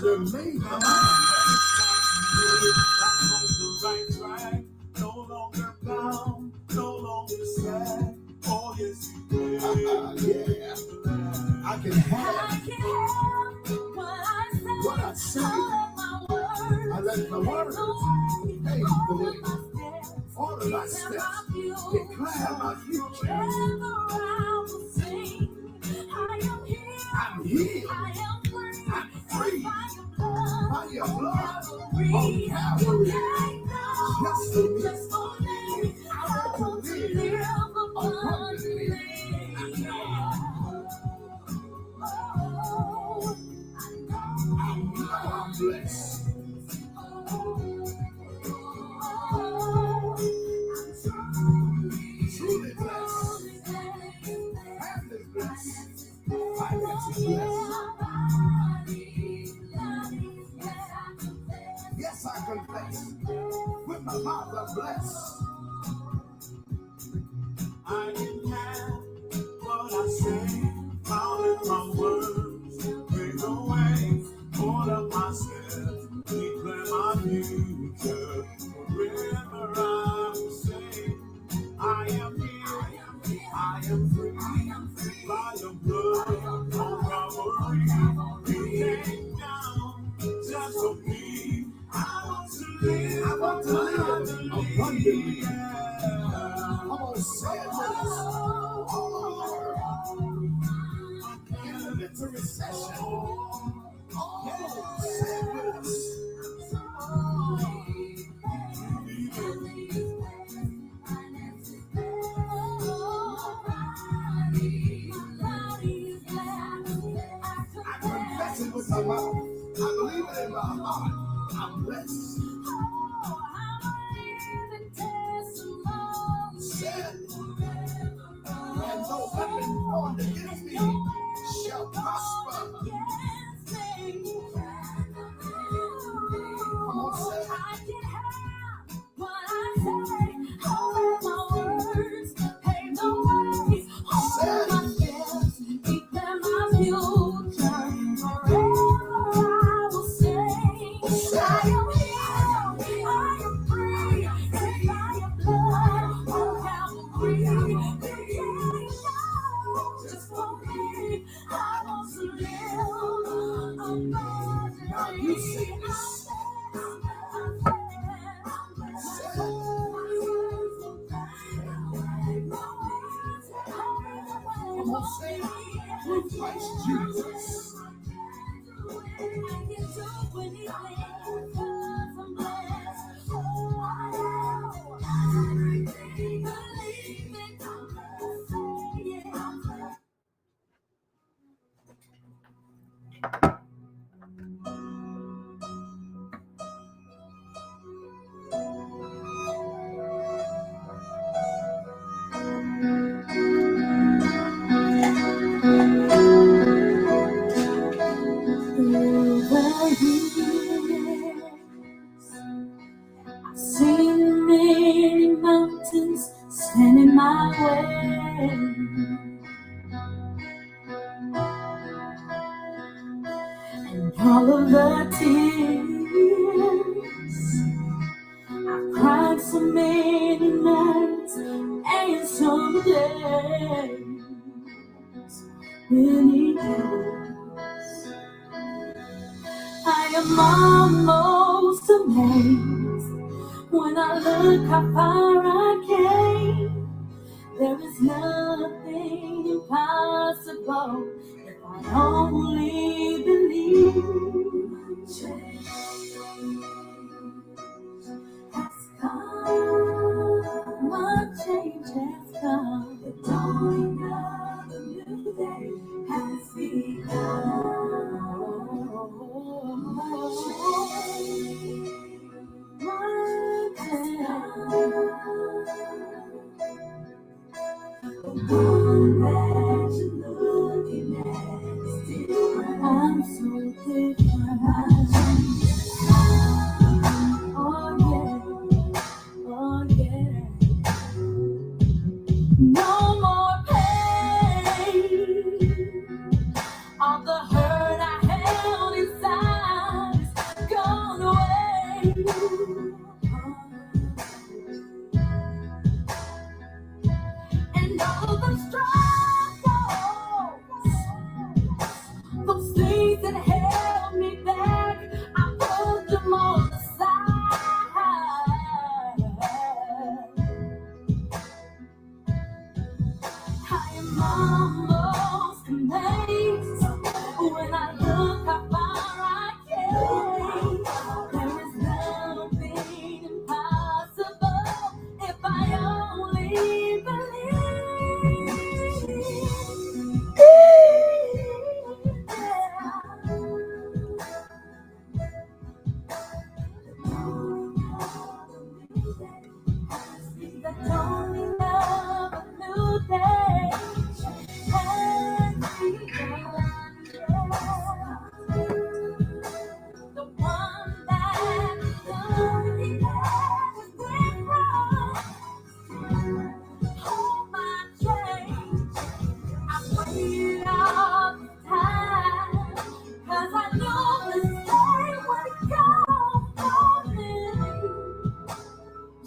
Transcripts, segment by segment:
done made my mind. No longer bound, no longer sad. Oh yes, you yeah. I can have what I say. I let my words pave the way. All of my steps declare my future. I'm healed. I'm free. By your blood on Calvary. Just for me. I want to live abundantly. I'm blessed. Truly blessed. Family blessed. Finances blessed. Yes, I confess. With my mouth I'm blessed. I can have what I say. Found in my words. Bring the way. All of my steps. Declare my future. Forever I will say, I am here. I am free. By your blood on Calvary. You came down just for me. I want to live abundantly. Come on, say it with us. All over. In the little recession. Yeah, say it with us. I confess it with my mouth. I believe it in my heart. I'm blessed. Said, and no weapon formed against me shall prosper. Come on, say it. Christ Jesus. I've seen many mountains stand in my way, and all of the tears I've cried so many nights and some days, many days. I am almost amazed when I look how far I came. There is nothing impossible if I only believe. Change has come, my change has come. The dawning of a new day has begun. My change, my change. The one that you're looking at is different. I'm so different. Oh yeah, oh yeah. No more pain. All the hurt I held inside that held me back, I put them on the side. I am almost amazed when I look how far I came. There is nothing impossible if I only believe. The dawning of a new day has begun. The one that only has been hold my change. I waited all the time, 'cause I knew this day would come for me,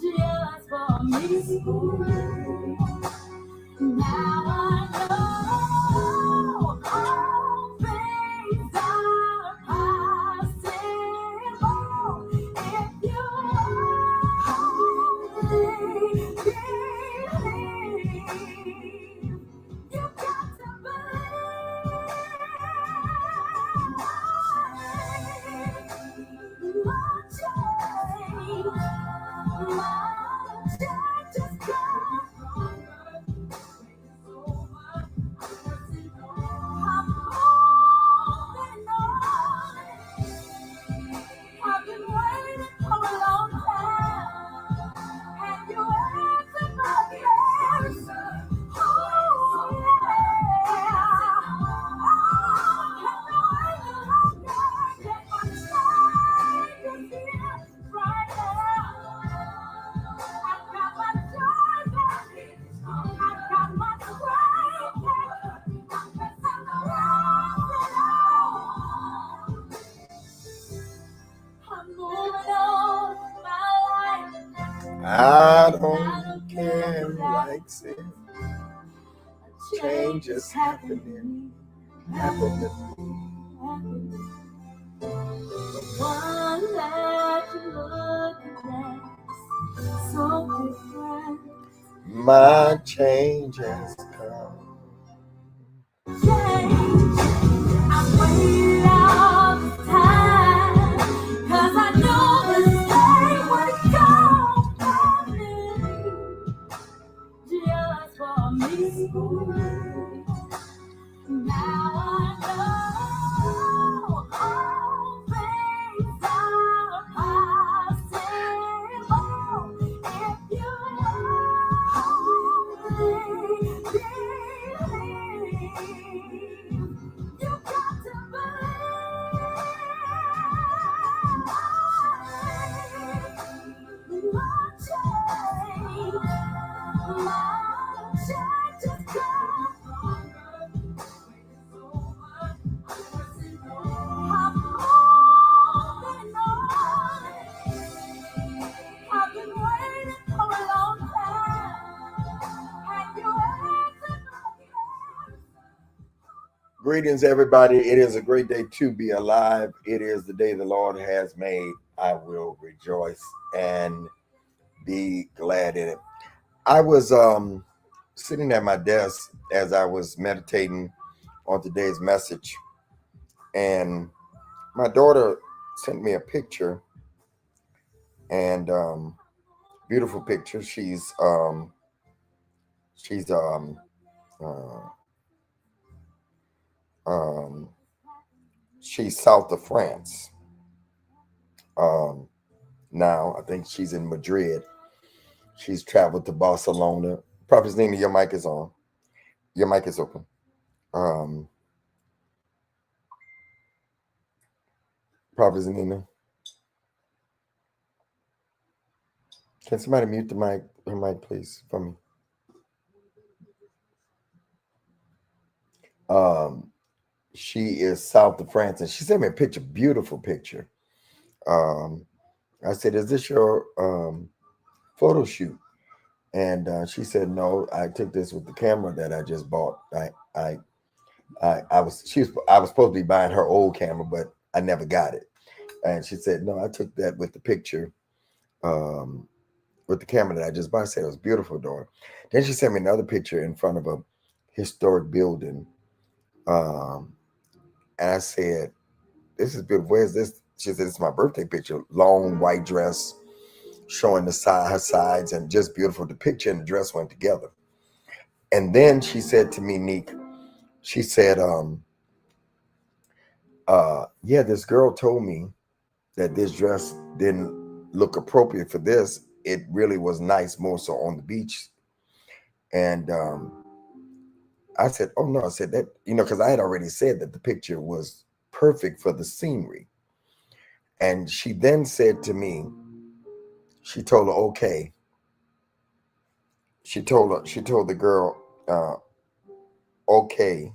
just for me. Now I know all things are possible if you only believe. You got to believe. My change just come. I've been waiting for a long time, and you answered my prayers. Oh, yeah. I can't wait longer. Get my change here right now. I've got my joy back. I've got my strength back. I'm pressing I'm moving on my life. I don't care like it. Change is happening. Happening. One that you look at so different. My change has come. Change. I waited all the time, 'cause I knew this day would come for me, just for me. Now I know all things are possible if you only believe. You got to believe. My change just come. I've been waiting for a long time, and you answered my prayers. Greetings, everybody. It is a great day to be alive. It is the day the Lord has made. I will rejoice and be glad in it. I was sitting at my desk as I was meditating on today's message, and my daughter sent me a picture, and beautiful picture. She's uh, she's south of France. Now I think she's in Madrid. She's traveled to Barcelona. Prophet Nina, your mic is on. Your mic is open. Prophet Nina, can somebody mute the mic? Her mic, please, for me. She is south of France, and she sent me a picture, beautiful picture. I said, "Is this your photo shoot?" And she said, "No, I took this with the camera that I just bought. I was supposed to be buying her old camera, but I never got it. And she said, no, I took that with the picture, um, with the camera that I just bought. I said it was beautiful, daughter. Then she sent me another picture in front of a historic building. Um, and I said, this is beautiful. Where's this? She said, it's my birthday picture. Long white dress, showing her sides, and just beautiful. The picture and the dress went together. And then she said to me, Neek, she said, yeah, this girl told me that this dress didn't look appropriate for this. It really was nice, more so on the beach. And I said, oh no, I said that, because I had already said that the picture was perfect for the scenery. And she then said to me, she told her, okay, she told the girl, okay,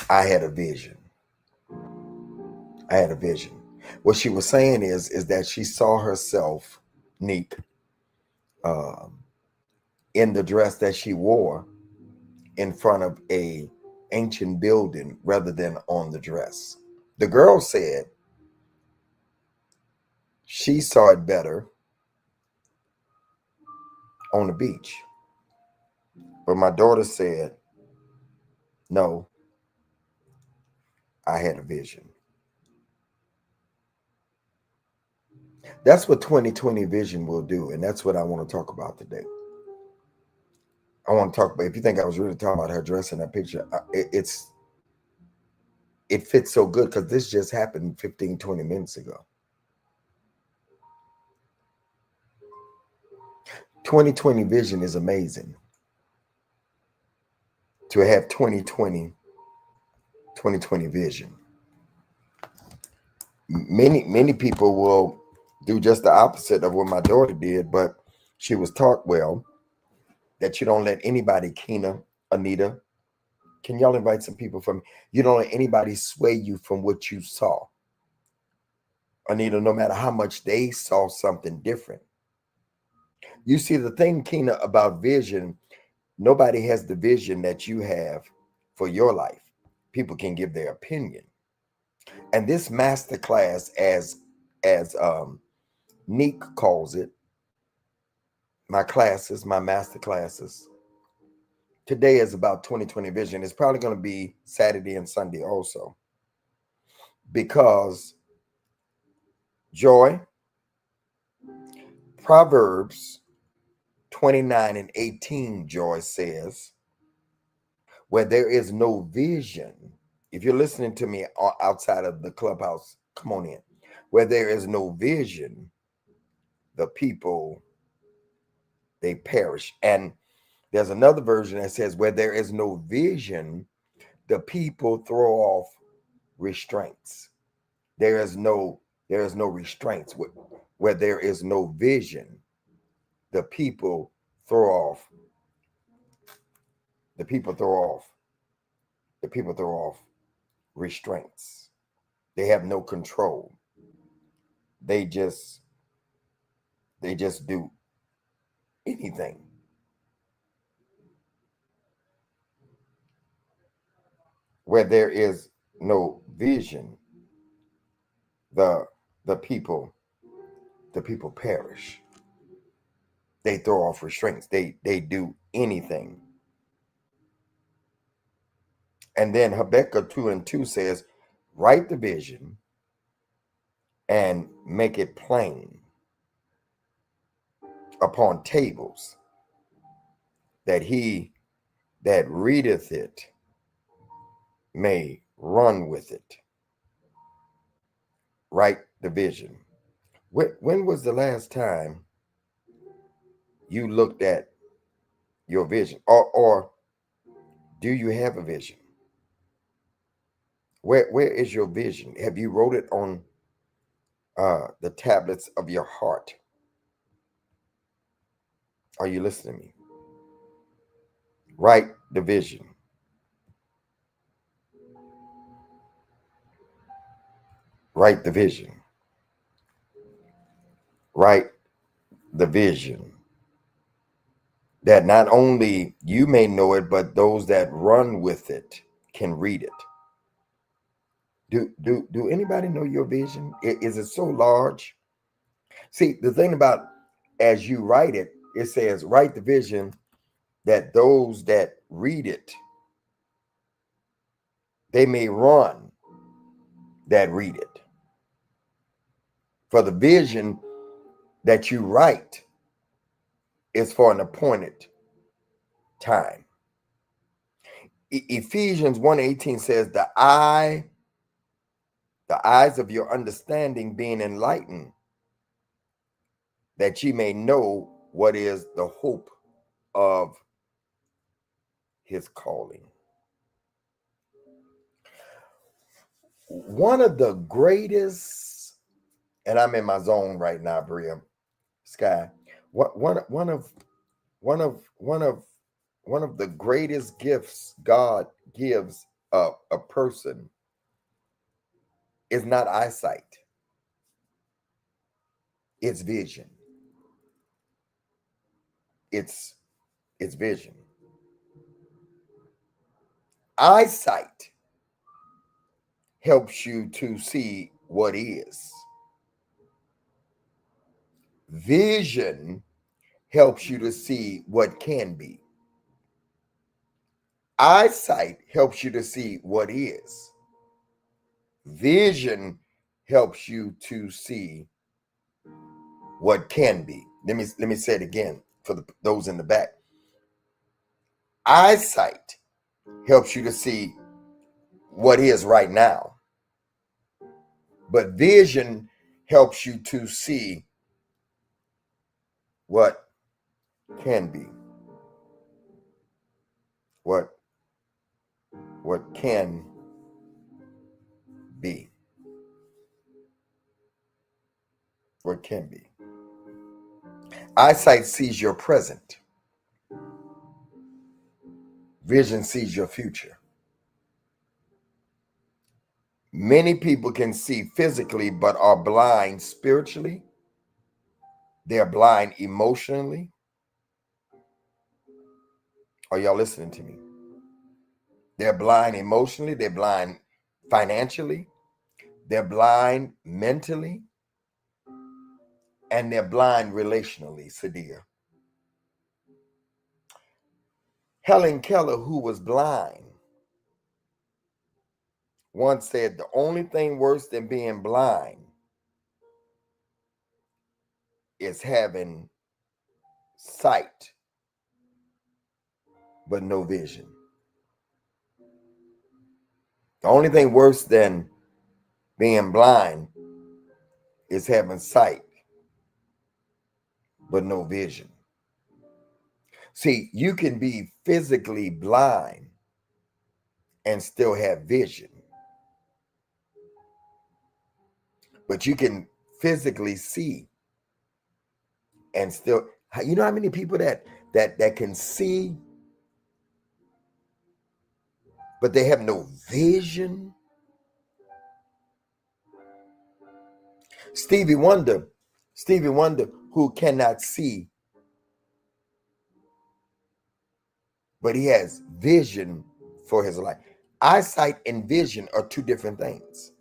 I had a vision. I had a vision. What she was saying is that she saw herself, Neek, um, in the dress that she wore in front of a ancient building rather than on the dress. The girl said she saw it better on the beach. But my daughter said, no, I had a vision. That's what 2020 vision will do. And that's what I want to talk about today. I want to talk about, if you think I was really talking about her dress in that picture, it fits so good because this just happened 15, 20 minutes ago. 2020 vision is amazing. To have 2020 vision. Many people will do just the opposite of what my daughter did, but she was taught well that you don't let anybody, Kina, Anita, can y'all invite some people from, you don't let anybody sway you from what you saw. Anita, no matter how much they saw something different. You see, the thing, Kina, about vision, nobody has the vision that you have for your life. People can give their opinion. And this masterclass, as Neek calls it, my classes, my master classes, today is about 2020 vision. It's probably going to be Saturday and Sunday also. Because Joy, Proverbs 29 and 18, Joy says, where there is no vision, if you're listening to me outside of the clubhouse, come on in. Where there is no vision, the people, they perish. And there's another version that says, where there is no vision, the people throw off restraints. There is no restraints. Where there is no vision, the people throw off. The people throw off. The people throw off restraints. They have no control. They just do anything. Where there is no vision, the the people perish. They throw off restraints. They do anything. And then Habakkuk 2 and 2 says, write the vision and make it plain upon tables, that he that readeth it may run with it. Write the vision. When was the last time you looked at your vision? Or do you have a vision? Where is your vision? Have you wrote it on the tablets of your heart? Are you listening to me? Write the vision. Write the vision. Write the vision that not only you may know it, but those that run with it can read it. Do anybody know your vision? Is it so large? See, the thing about, as you write it, it says write the vision that those that read it, they may run that read it. For the vision that you write is for an appointed time. Ephesians 1:18 says the eyes of your understanding being enlightened, that ye may know what is the hope of his calling. One of the greatest, and I'm in my zone right now, Bria, Sky. One of the greatest gifts God gives a person is not eyesight, it's vision. It's vision. Eyesight helps you to see what is. Vision helps you to see what can be. Eyesight helps you to see what is. Vision helps you to see what can be. Let me say it again for those in the back. Eyesight helps you to see what is right now, but vision helps you to see what can be, what can be, what can be. Eyesight sees your present. Vision sees your future. Many people can see physically but are blind spiritually. They're blind emotionally. Are y'all listening to me? They're blind emotionally. They're blind financially. They're blind mentally. And they're blind relationally, Sadia. Helen Keller, who was blind, once said the only thing worse than being blind is having sight but no vision. The only thing worse than being blind is having sight but no vision. See, you can be physically blind and still have vision, but you can physically see and still, you know how many people that can see but they have no vision? Stevie Wonder, who cannot see, but he has vision for his life. Eyesight and vision are two different things.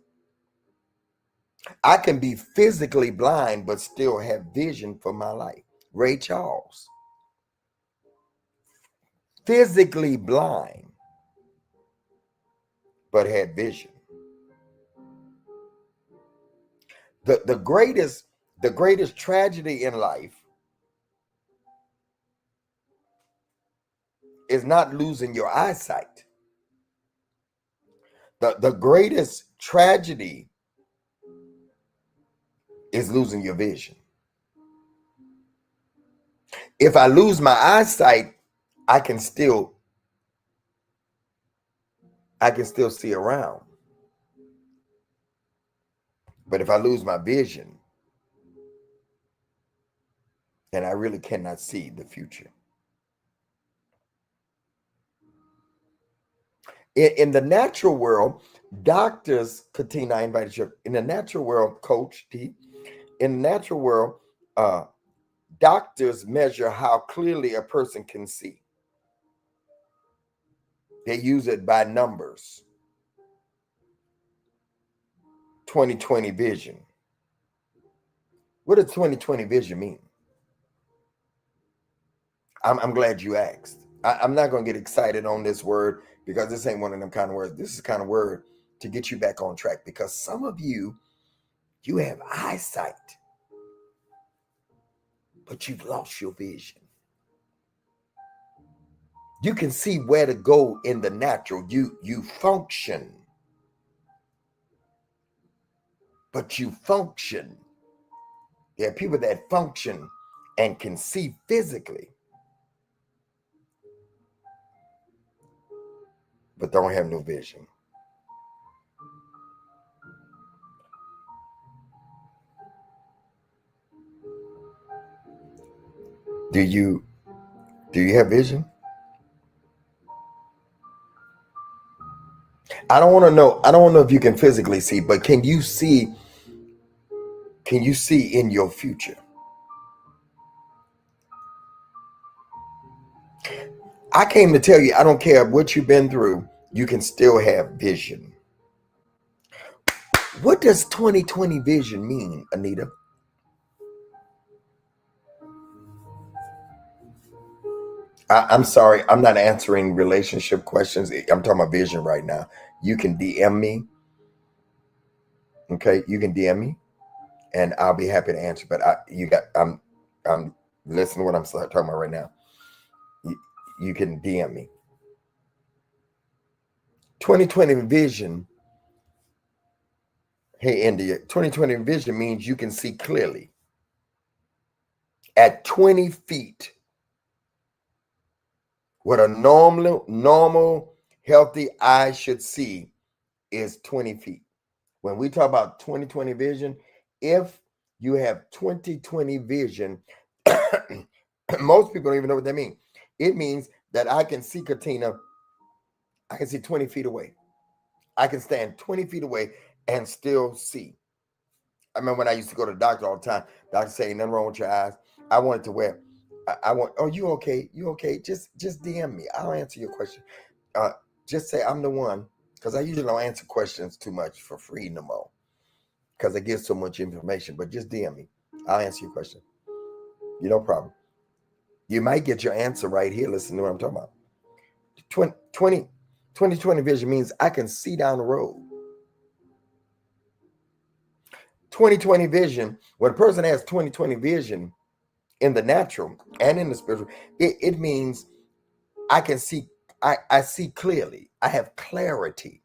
I can be physically blind, but still have vision for my life. Ray Charles, physically blind, but had vision. The greatest tragedy in life is not losing your eyesight. The greatest tragedy is losing your vision. If I lose my eyesight, I can still see around. But if I lose my vision, then I really cannot see the future. In the natural world, doctors, Katina, I invited you. In the natural world, Coach T, in the natural world, Doctors measure how clearly a person can see. They use it by numbers. 20/20 vision. What does 20/20 vision mean? I'm glad you asked. I'm not going to get excited on this word because this ain't one of them kind of words. This is the kind of word to get you back on track, because some of you have eyesight, but you've lost your vision. You can see where to go in the natural. You function, but you function. There are people that function and can see physically, but don't have no vision. Do you have vision? I don't want to know. I don't know if you can physically see, but can you see? Can you see in your future? I came to tell you, I don't care what you've been through, you can still have vision. What does 20/20 vision mean, Anita? I'm sorry, I'm not answering relationship questions. I'm talking about vision right now. You can DM me. Okay, you can DM me, and I'll be happy to answer. But I'm listening to what I'm talking about right now. You can DM me. 20/20 vision. Hey, India. 20/20 vision means you can see clearly. At 20 feet, what a normal, healthy eye should see is 20 feet. When we talk about 20/20 vision, if you have 20/20 vision, most people don't even know what that means. It means that I can see Katina, I can see 20 feet away. I can stand 20 feet away and still see. I remember when I used to go to the doctor all the time. Doctor saying nothing wrong with your eyes. I wanted to wear. I want. Oh, you okay? You okay? Just DM me. I'll answer your question. Just say I'm the one, because I usually don't answer questions too much for free no more, because I give so much information. But just DM me. I'll answer your question. You no problem. You might get your answer right here. Listen to what I'm talking about. 20/20 vision means I can see down the road. 20/20 vision, when a person has 20/20 vision in the natural and in the spiritual, it means I can see, I see clearly. I have clarity.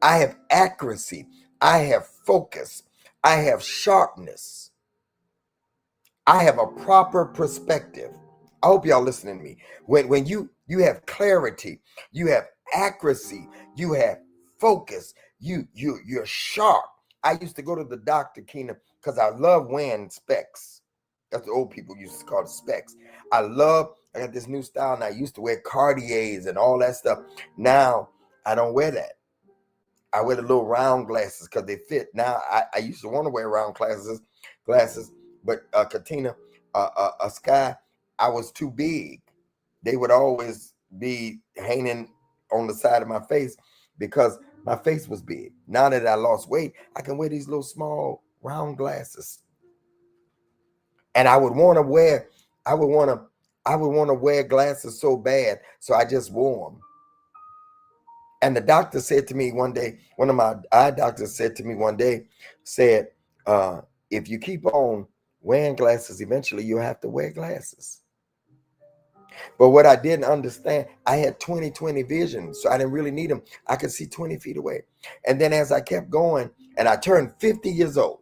I have accuracy. I have focus. I have sharpness. I have a proper perspective. I hope y'all listening to me. When you have clarity, you have accuracy, you have focus, you're sharp. I used to go to the doctor, Keena, because I love wearing specs. That's what old people used to call it, specs. I got this new style, and I used to wear Cartiers and all that stuff. Now I don't wear that. I wear the little round glasses because they fit. Now I used to want to wear round glasses, but Katina, Sky, I was too big. They would always be hanging on the side of my face because my face was big. Now that I lost weight, I can wear these little small round glasses. And I would want to wear glasses so bad, so I just wore them. And the doctor said to me one day, one of my eye doctors said to me one day, said, if you keep on wearing glasses, eventually you'll have to wear glasses. But what I didn't understand, I had 20/20 vision, so I didn't really need them. I could see 20 feet away. And then as I kept going, and I turned 50 years old,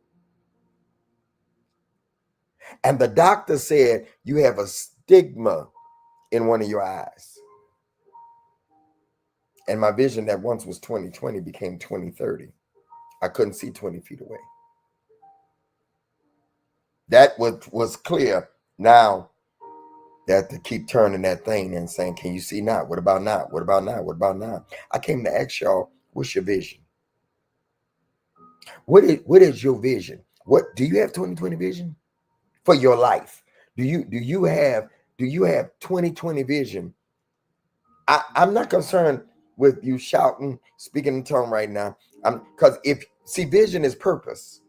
and the doctor said, you have a stigma in one of your eyes. And my vision that once was 20/20 became 20/30. I couldn't see 20 feet away. That was clear. Now that to keep turning that thing and saying, can you see now? What about now? What about now? What about now? I came to ask y'all, what's your vision? What is your vision? What do you have 20/20 vision? for your life? Do you have 2020 vision? I'm not concerned with you shouting, speaking in tongue right now. Because vision is purpose.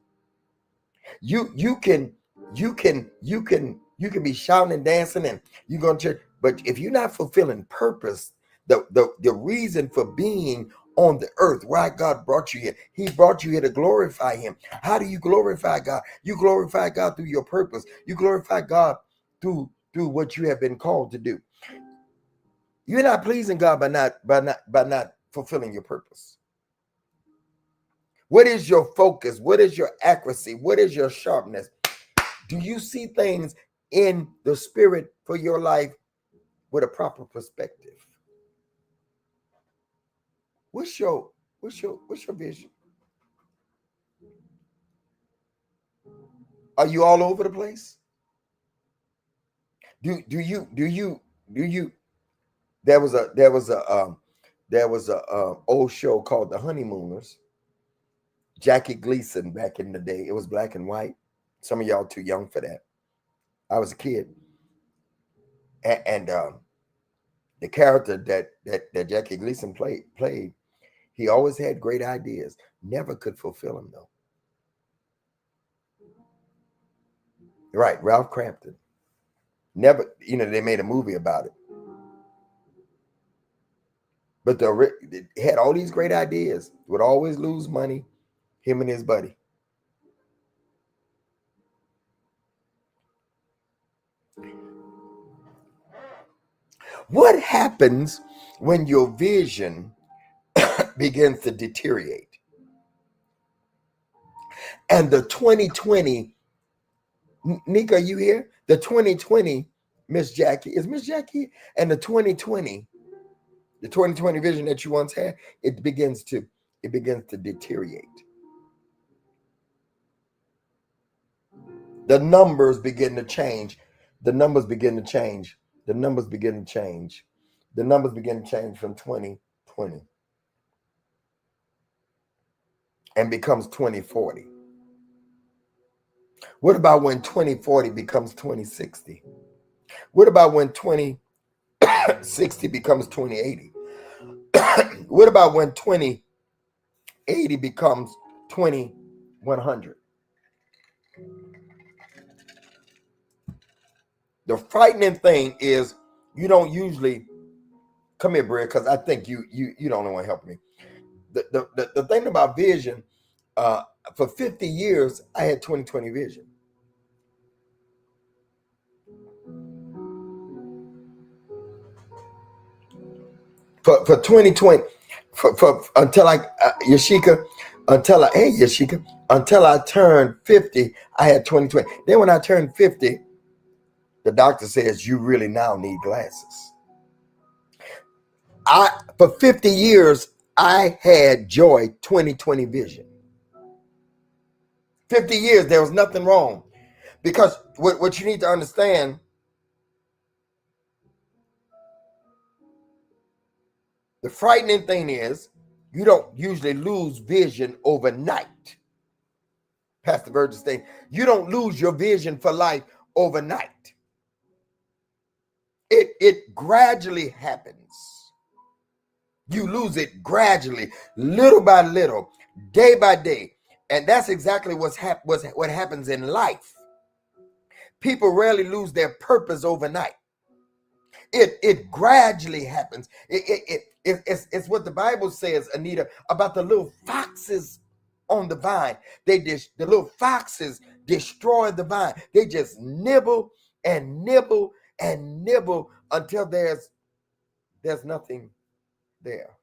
You can be shouting and dancing and you go to church, but if you're not fulfilling purpose, the reason for being on the earth, why God brought you here, he brought you here to glorify him. How do you glorify God? You glorify God through your purpose. You glorify God through what you have been called to do. You're not pleasing God by not fulfilling your purpose. What is your focus? What is your accuracy? What is your sharpness? Do you see things in the spirit for your life with a proper perspective? What's your vision? Are you all over the place? Do you there was a old show called The Honeymooners. Jackie Gleason back in the day. It was black and white. Some of y'all too young for that. I was a kid. And the character that Jackie Gleason played, he always had great ideas. Never could fulfill them though. Right, Ralph Crampton. Never, they made a movie about it. But they had all these great ideas. Would always lose money, him and his buddy. What happens when your vision begins to deteriorate? And the 2020, Nika, are you here? The 2020, Miss Jackie, is Miss Jackie? And the 2020 vision that you once had, it begins to deteriorate. The numbers begin to change. The numbers begin to change. The numbers begin to change. The numbers begin to change from 2020 and becomes 2040. What about when 2040 becomes 2060? What about when 2060 becomes 2080? What about when 2080 becomes 2100? The frightening thing is you don't usually come here, Brad, because I think you don't want to help me. The thing about vision, for 50 years, I had 2020 vision. For 2020, until Yashika, until I turned 50, I had 2020. Then when I turned 50, the doctor says you really now need glasses. For 50 years, I had joy 2020 vision. 50 years, there was nothing wrong. Because what you need to understand, the frightening thing is you don't usually lose vision overnight. Pastor Burgess saying, you don't lose your vision for life overnight. It gradually happens. You lose it gradually, little by little, day by day. And that's exactly what happens in life. People rarely lose their purpose overnight. It gradually happens. It's what the Bible says, Anita, about the little foxes on the vine. The little foxes destroy the vine. They just nibble and nibble and nibble until there's nothing there.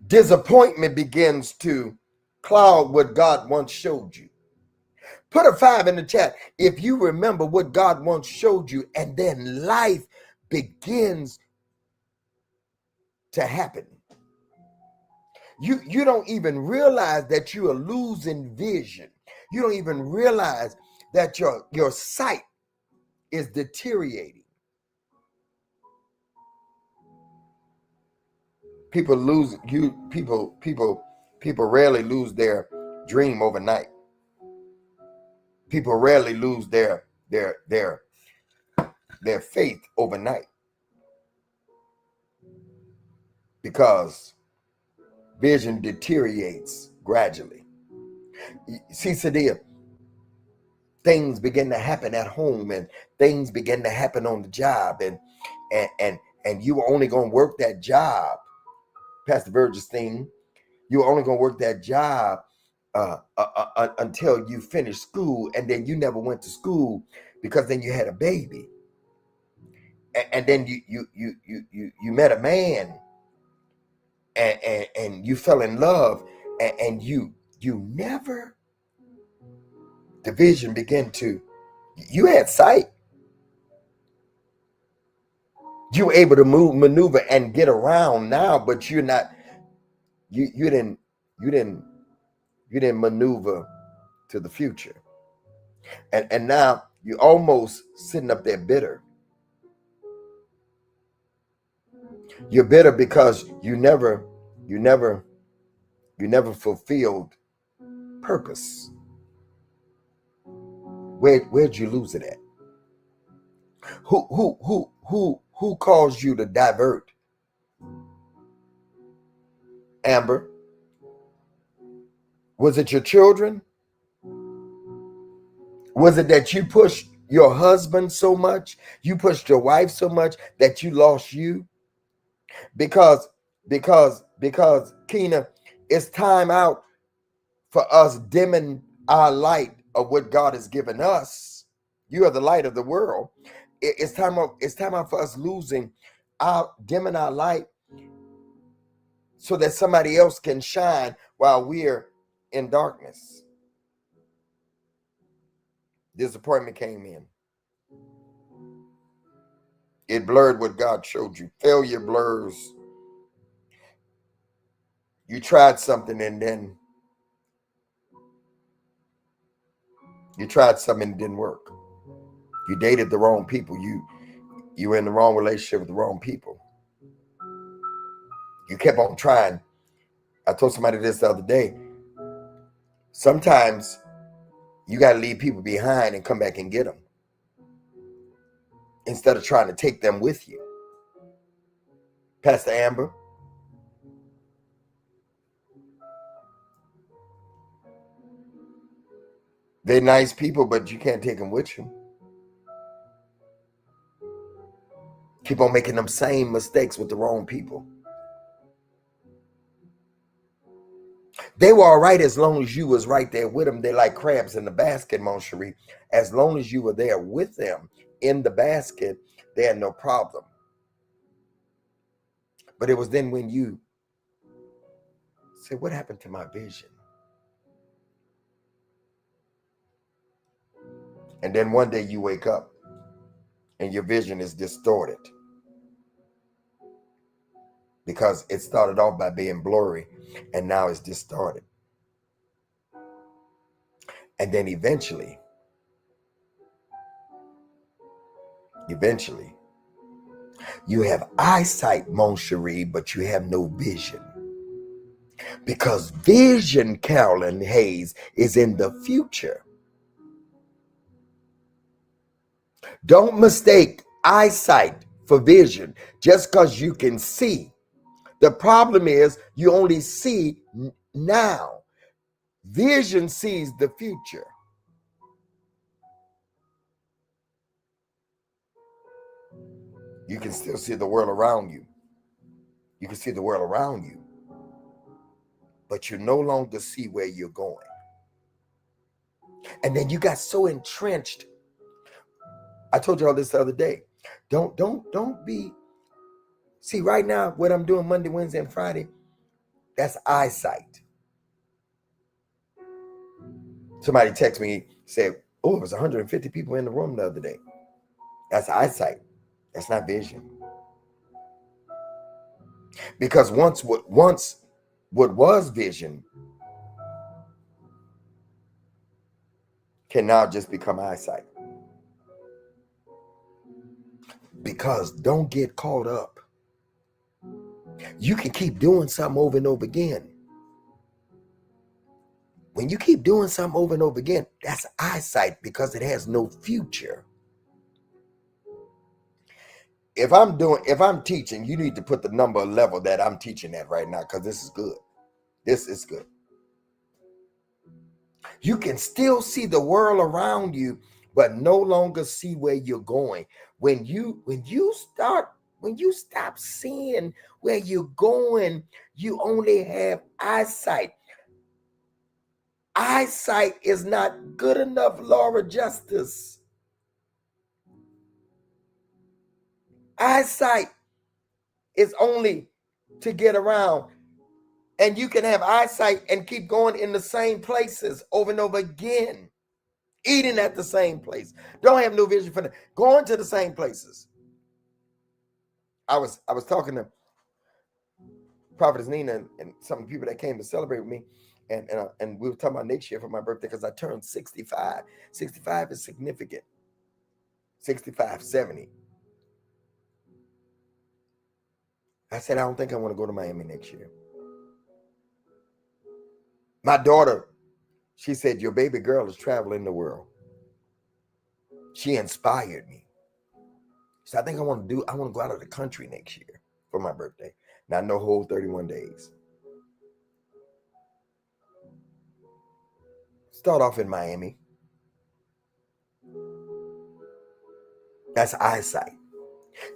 Disappointment begins to cloud what God once showed you. Put a 5 in the chat if you remember what God once showed you, and then life begins to happen. You don't even realize that you are losing vision. You don't even realize that your sight is deteriorating. People rarely lose their dream overnight. People rarely lose their faith overnight, because vision deteriorates gradually. See, Sadia, things begin to happen at home, and things begin to happen on the job, and you were only going to work that job, Pastor Virgistine. You were only going to work that job until you finished school, and then you never went to school because then you had a baby, and then you met a man, and you fell in love, and you never, the vision began to, you had sight, you were able to maneuver and get around now, but you're not, you didn't maneuver to the future, and now you're almost sitting up there bitter. You're bitter because you never fulfilled purpose. Where'd you lose it at? Who caused you to divert? Amber, was it your children? Was it that you pushed your husband so much, you pushed your wife so much that you lost you? Because Keena, it's time out for us dimming our light of what God has given us. You are the light of the world. It's time out for us dimming our light so that somebody else can shine while we're in darkness. Disappointment came in. It blurred what God showed you. Failure blurs. You tried something and then it didn't work. You dated the wrong people. You were in the wrong relationship with the wrong people. You kept on trying. I told somebody this the other day. Sometimes you got to leave people behind and come back and get them instead of trying to take them with you. Pastor Amber, they're nice people, but you can't take them with you. Keep on making them same mistakes with the wrong people. They were all right as long as you was right there with them. They're like crabs in the basket, Mon Cherie. As long as you were there with them in the basket, they had no problem. But it was then when you said, what happened to my vision? And then one day you wake up and your vision is distorted because it started off by being blurry and now it's distorted. And then eventually, you have eyesight, Mon Cherie, but you have no vision. Because vision, Carolyn Hayes, is in the future. Don't mistake eyesight for vision just because you can see. The problem is you only see now. Vision sees the future. You can still see the world around you. You can see the world around you, but you no longer see where you're going. And then you got so entrenched. I told you all this the other day. Don't be. See, right now, what I'm doing Monday, Wednesday, and Friday, that's eyesight. Somebody texted me, said, oh, it was 150 people in the room the other day. That's eyesight. That's not vision. Because once what was vision can now just become eyesight. Because don't get caught up. You can keep doing something over and over again When you keep doing something over and over again, that's eyesight because it has no future. If I'm teaching, you need to put the number level that I'm teaching at right now, because this is good. This is good. You can still see the world around you, but no longer see where you're going. When you stop seeing where you're going, you only have eyesight. Eyesight is not good enough, Laura Justice. Eyesight is only to get around. And you can have eyesight and keep going in the same places over and over again. Eating at the same place. Don't have no vision for that. Going to the same places. I was talking to Prophetess Nina and some people that came to celebrate with me. And we were talking about next year for my birthday because I turned 65. 65 is significant. 65, 70. I said, I don't think I want to go to Miami next year. My daughter, she said, your baby girl is traveling the world. She inspired me. So I think I want to go out of the country next year for my birthday. Not no whole 31 days. Start off in Miami. That's eyesight.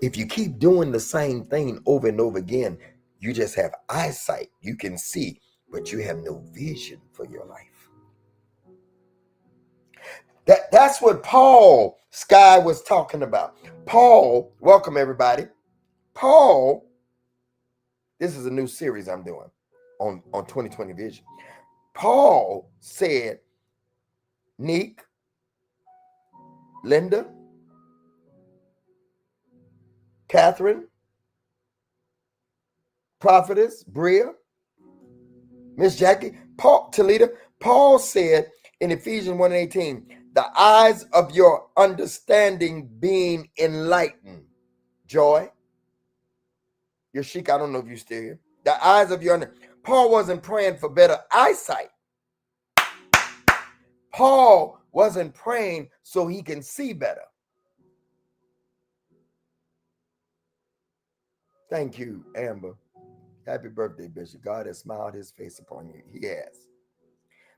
If you keep doing the same thing over and over again, you just have eyesight. You can see, but you have no vision for your life. That's what Paul Sky was talking about. Paul, welcome everybody. Paul, this is a new series I'm doing on 2020 Vision. Paul said, Neek, Linda, Catherine, Prophetess, Bria, Miss Jackie, Paul, Talita. Paul said in Ephesians 1:18, the eyes of your understanding being enlightened. Joy, your chic, I don't know if you're still here. The eyes of your Paul wasn't praying for better eyesight. Paul wasn't praying so he can see better. Thank you, Amber. Happy birthday, Bishop. God has smiled his face upon you. He has.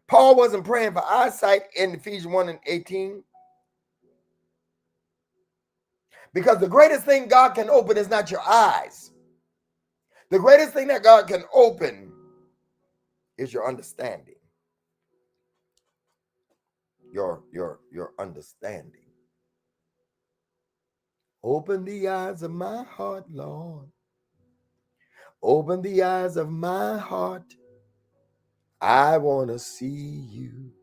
Paul wasn't praying for eyesight in Ephesians 1:18. Because the greatest thing God can open is not your eyes. The greatest thing that God can open is your understanding. Your understanding. Open the eyes of my heart, Lord. Open the eyes of my heart. I want to see you.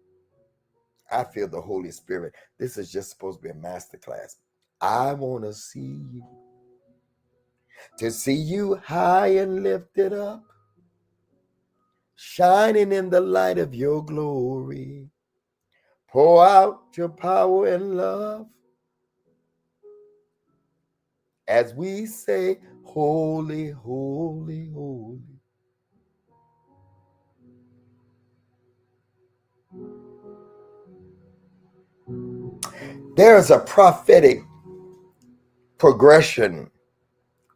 I feel the Holy Spirit. This is just supposed to be a masterclass. I want to see you. To see you high and lifted up, shining in the light of your glory. Pour out your power and love as we say, holy, holy, holy. There's a prophetic progression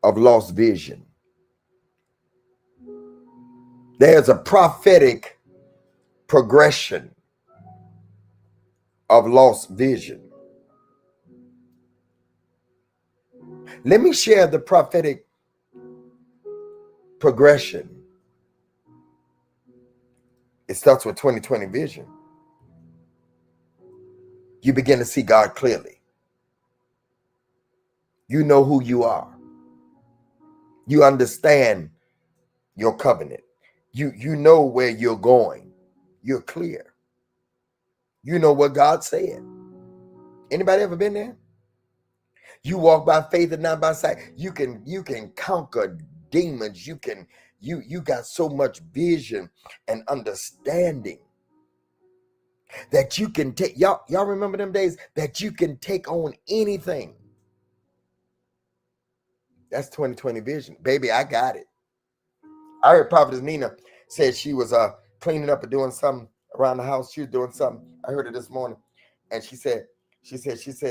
of lost vision. There's a prophetic progression of lost vision. Let me share the prophetic progression. It starts with 2020 vision. You begin to see God clearly. You know who you are. You understand your covenant. You know where you're going. You're clear. You know what God said. Anybody ever been there? You walk by faith and not by sight. You can conquer demons. You got so much vision and understanding that you can take. Y'all remember them days that you can take on anything. That's 2020 vision. Baby, I got it. I heard Prophetess Nina said she was cleaning up or doing something around the house. She was doing something. I heard her this morning. And she said,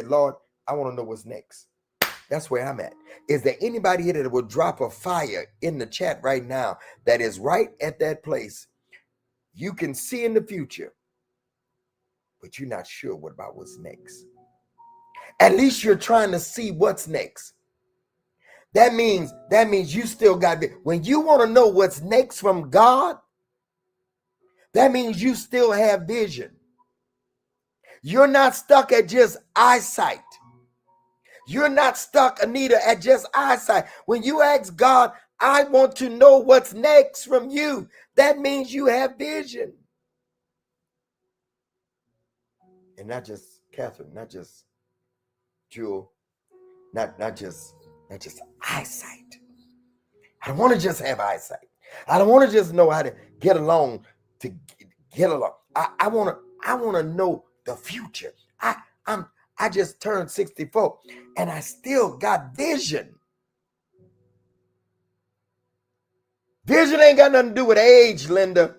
Lord, I want to know what's next. That's where I'm at. Is there anybody here that will drop a fire in the chat right now that is right at that place? You can see in the future, but you're not sure about what's next. At least you're trying to see what's next. That means you still got it. When you want to know what's next from God, that means you still have vision. You're not stuck at just eyesight. You're not stuck, Anita, at just eyesight. When you ask God, I want to know what's next from you, that means you have vision. And not just Catherine, not just Jewel, not just eyesight. I don't want to just have eyesight. I don't want to just know how to get along to get along. I want to know the future. I just turned 64 and I still got vision. Vision ain't got nothing to do with age, Linda.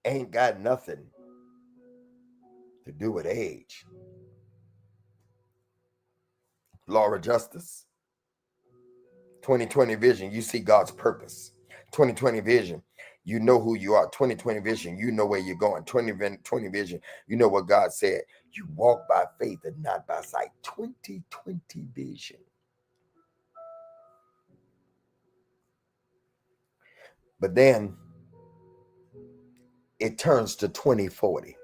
Ain't got nothing to do with age. Laura Justice. 2020 vision, you see God's purpose. 2020 vision, you know who you are. 2020 vision, you know where you're going. 2020 vision, you know what God said. You walk by faith and not by sight. 2020 vision. But then it turns to 2040.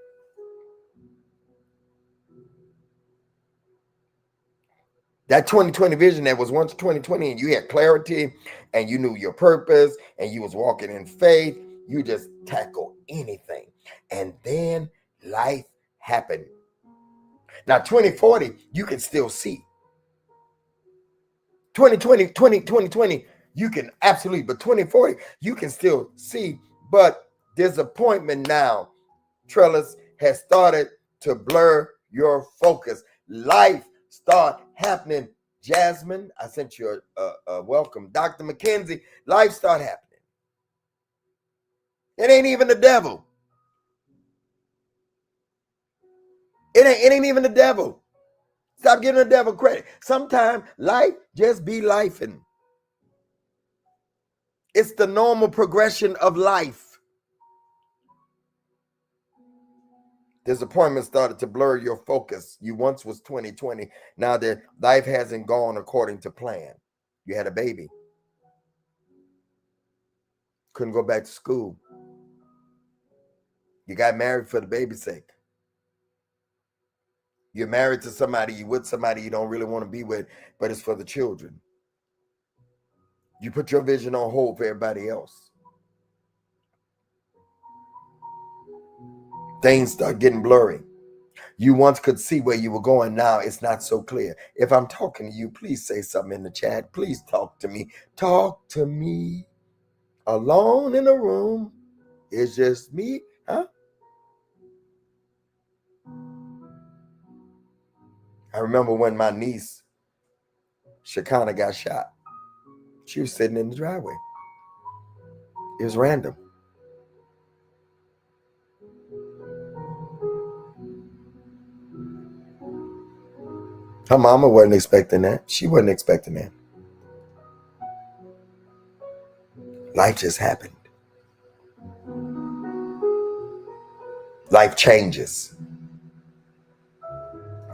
That 2020 vision that was once 2020 and you had clarity and you knew your purpose and you was walking in faith, you just tackle anything. And then life happened. Now 2040, you can still see. 2020, you can absolutely, but 2040, you can still see. But disappointment now, Trellis, has started to blur your focus. Life start happening. Jasmine, I sent you a welcome. Dr. McKenzie, life start happening. It ain't even the devil. It ain't even the devil. Stop giving the devil credit. Sometimes life just be lifing. It's the normal progression of life. Disappointment started to blur your focus. You once was 2020. Now that life hasn't gone according to plan. You had a baby. Couldn't go back to school. You got married for the baby's sake. You're married to somebody, you with somebody you don't really want to be with, but it's for the children. You put your vision on hold for everybody else. Things start getting blurry. You once could see where you were going. Now it's not so clear. If I'm talking to you, please say something in the chat. Please talk to me. Talk to me. Alone in a room. It's just me. Huh? I remember when my niece, Shakana, got shot. She was sitting in the driveway. It was random. Her mama wasn't expecting that. She wasn't expecting that. Life just happened. Life changes.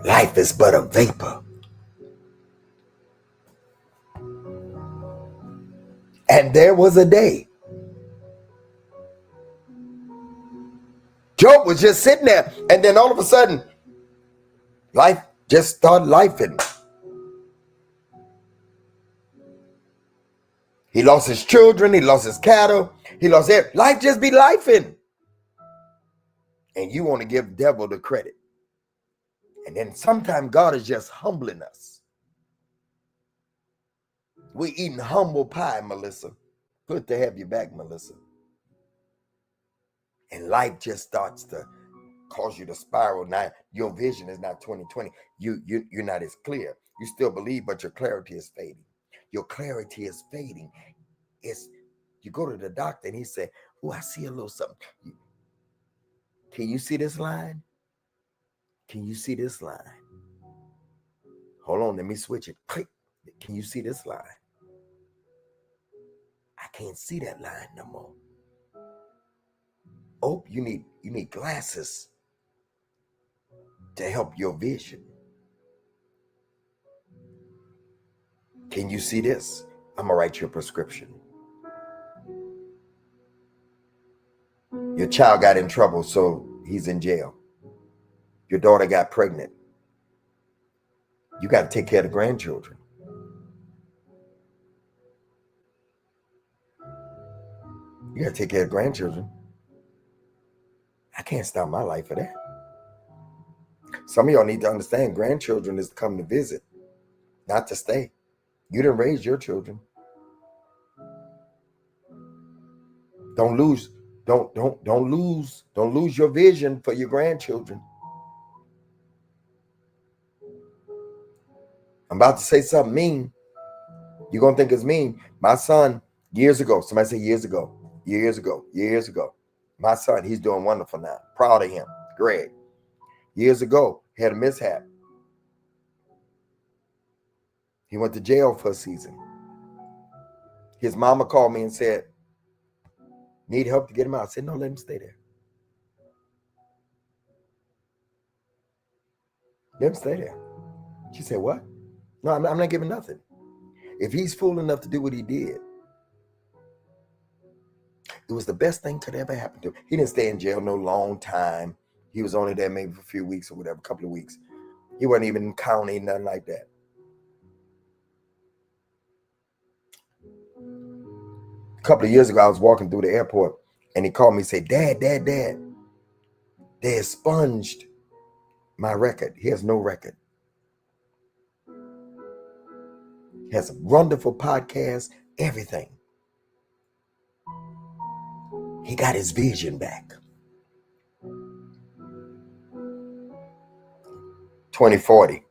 Life is but a vapor. And there was a day. Job was just sitting there, and then all of a sudden, life just started lifing. He lost his children, he lost his cattle, he lost everything. Life just be lifing. And you want to give the devil the credit. And then sometimes God is just humbling us. We eating humble pie, Melissa. Good to have you back, Melissa. And life just starts to cause you to spiral. Now, your vision is not 2020. You're not as clear. You still believe, but your clarity is fading. Your clarity is fading. You go to the doctor and he said, oh, I see a little something. Can you see this line? Can you see this line? Hold on, let me switch it. Can you see this line? I can't see that line no more. Oh, you need glasses to help your vision. Can you see this? I'm gonna write you a prescription. Your child got in trouble, so he's in jail. Your daughter got pregnant. You got to take care of the grandchildren. You got to take care of grandchildren. I can't stop my life for that. Some of y'all need to understand grandchildren is to come to visit, not to stay. You didn't raise your children. Don't lose your vision for your grandchildren. I'm about to say something mean. You're gonna think it's mean. My son, years ago, somebody said years ago. My son, he's doing wonderful now. Proud of him. Greg. Years ago, he had a mishap. He went to jail for a season. His mama called me and said, need help to get him out. I said, no, let him stay there. Let him stay there. She said, what? No, I'm not giving nothing. If he's fool enough to do what he did, it was the best thing could ever happen to him. He didn't stay in jail no long time. He was only there maybe for a few weeks or whatever, a couple of weeks. He wasn't even in county, nothing like that. A couple of years ago, I was walking through the airport and he called me and said, Dad, they expunged my record. He has no record. He has a wonderful podcast, everything. He got his vision back. 2040.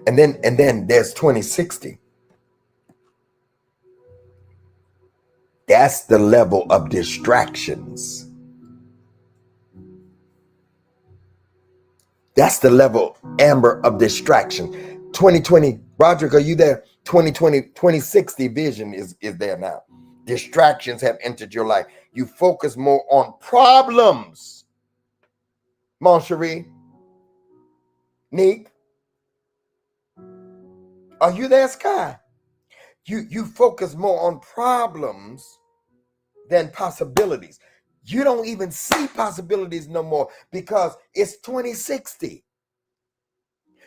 And then there's 2060. That's the level of distractions. That's the level, Amber, of distraction. 2020, Roderick, are you there? 2060 vision is there now. Distractions have entered your life. You focus more on problems. Mon Cherie, Neek, are you there, Sky? You focus more on problems than possibilities. You don't even see possibilities no more because it's 2060.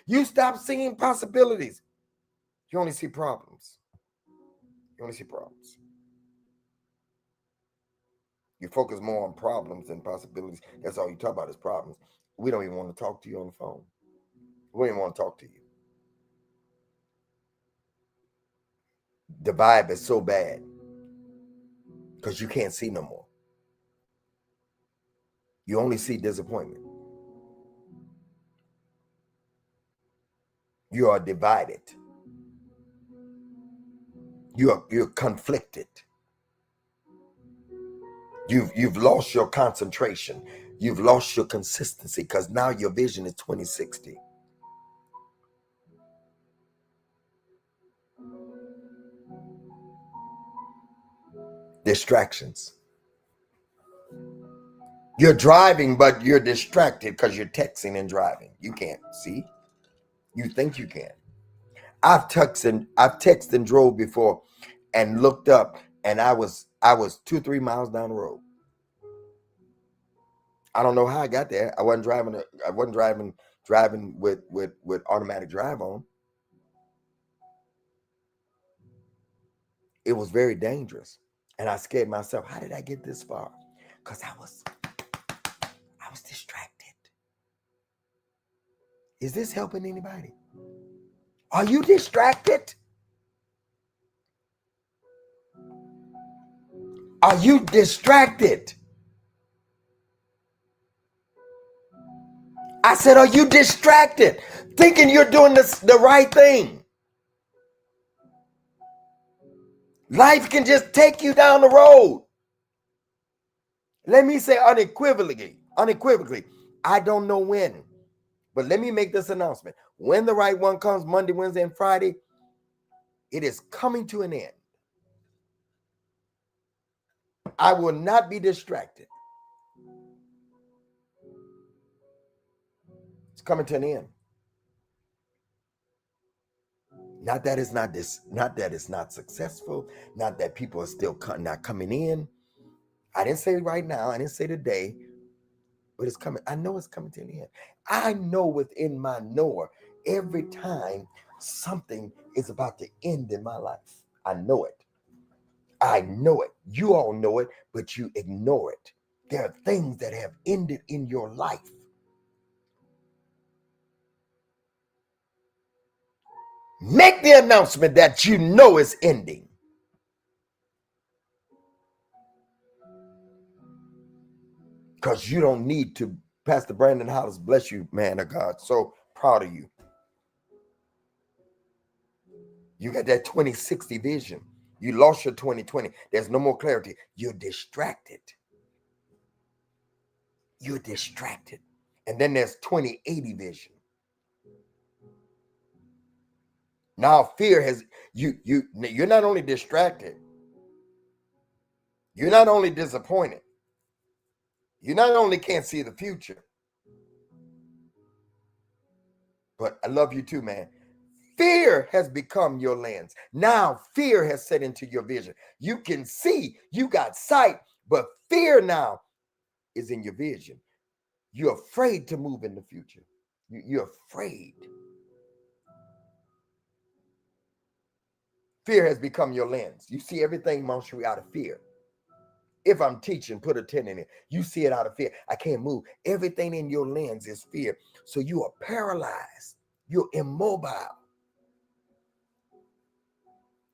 You stop seeing possibilities. You only see problems. You focus more on problems than possibilities. That's all you talk about is problems. We don't even want to talk to you on the phone. We don't even want to talk to you. The vibe is so bad because you can't see no more. You only see disappointment. You are divided. You're conflicted. You've lost your concentration. You've lost your consistency because now your vision is 2060. Distractions. You're driving, but you're distracted because you're texting and driving. You can't see. You think you can. I've texted and drove before and looked up and I was 2-3 miles down the road. I don't know how I got there. I wasn't driving with automatic drive on. It was very dangerous. And I scared myself. How did I get this far? Because I was distracted. Is this helping anybody? Are you distracted? Are you distracted? I said, are you distracted? Thinking you're doing the right thing. Life can just take you down the road. Let me say unequivocally, I don't know when, but let me make this announcement. When the right one comes, Monday, Wednesday, and Friday, it is coming to an end. I will not be distracted. It's coming to an end. Not that it's not successful, not that people are still not coming in. I didn't say right now, I didn't say today, but it's coming. I know it's coming to an end. I know within my knower every time something is about to end in my life. I know it. I know it. You all know it, but you ignore it. There are things that have ended in your life. Make the announcement that you know is ending. Because you don't need to. Pastor Brandon Hollis, bless you, man of God. So proud of you. You got that 2060 vision. You lost your 2020. There's no more clarity. You're distracted. You're distracted. And then there's 2080 vision. Now fear has you're not only distracted, you're not only disappointed, you not only can't see the future, but I love you too, man. Fear has become your lens. Now fear has set into your vision. You can see, you got sight, but fear now is in your vision. You're afraid to move in the future. You're afraid. Fear has become your lens. You see everything mostly out of fear. If I'm teaching, put a 10 in it. You see it out of fear. I can't move. Everything in your lens is fear. So you are paralyzed. You're immobile.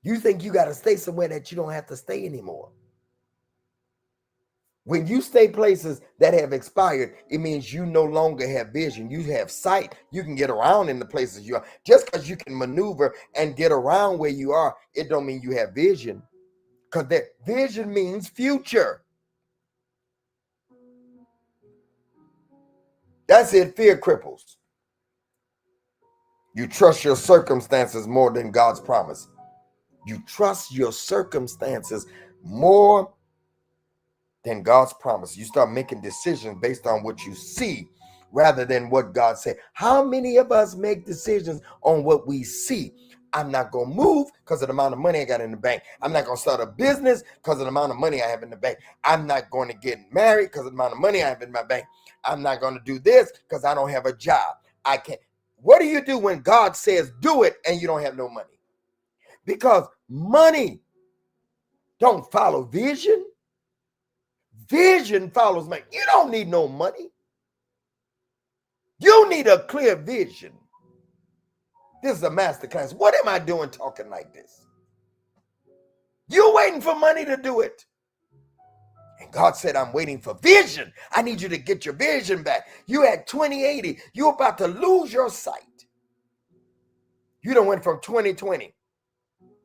You think you got to stay somewhere that you don't have to stay anymore. When you stay places that have expired, it means you no longer have vision. You have sight. You can get around in the places you are. Just because you can maneuver and get around where you are, it don't mean you have vision. Because that vision means future. That's it. Fear cripples. You trust your circumstances more than God's promise. You trust your circumstances more than God's promise. You start making decisions based on what you see rather than what God said. How many of us make decisions on what we see? I'm not going to move because of the amount of money I got in the bank. I'm not going to start a business because of the amount of money I have in the bank. I'm not going to get married because of the amount of money I have in my bank. I'm not going to do this because I don't have a job. I can't. What do you do when God says do it and you don't have no money? Because money don't follow vision. Vision follows money. You don't need no money. You need a clear vision. This is a masterclass. What am I doing talking like this? You're waiting for money to do it. And God said, I'm waiting for vision. I need you to get your vision back. You had 2080. You're about to lose your sight. You done went from 2020.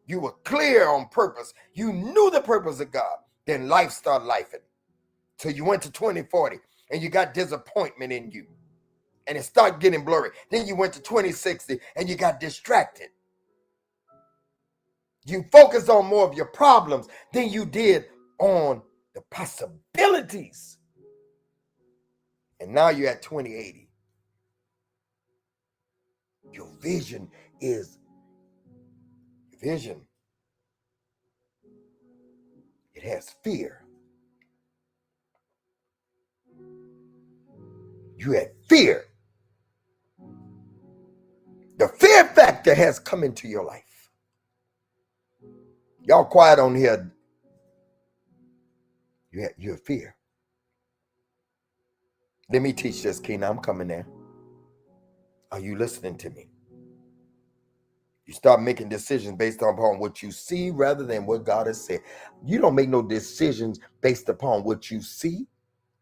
You were clear on purpose. You knew the purpose of God. Then life started lifing. So you went to 2040 and you got disappointment in you. And it started getting blurry. Then you went to 2060 and you got distracted. You focused on more of your problems than you did on the possibilities. And now you're at 2080. Your vision is vision. It has fear. You had fear. The fear factor has come into your life. Y'all quiet on here. You have fear. Let me teach this, Keena. I'm coming there. Are you listening to me? You start making decisions based upon what you see rather than what God has said. You don't make no decisions based upon what you see.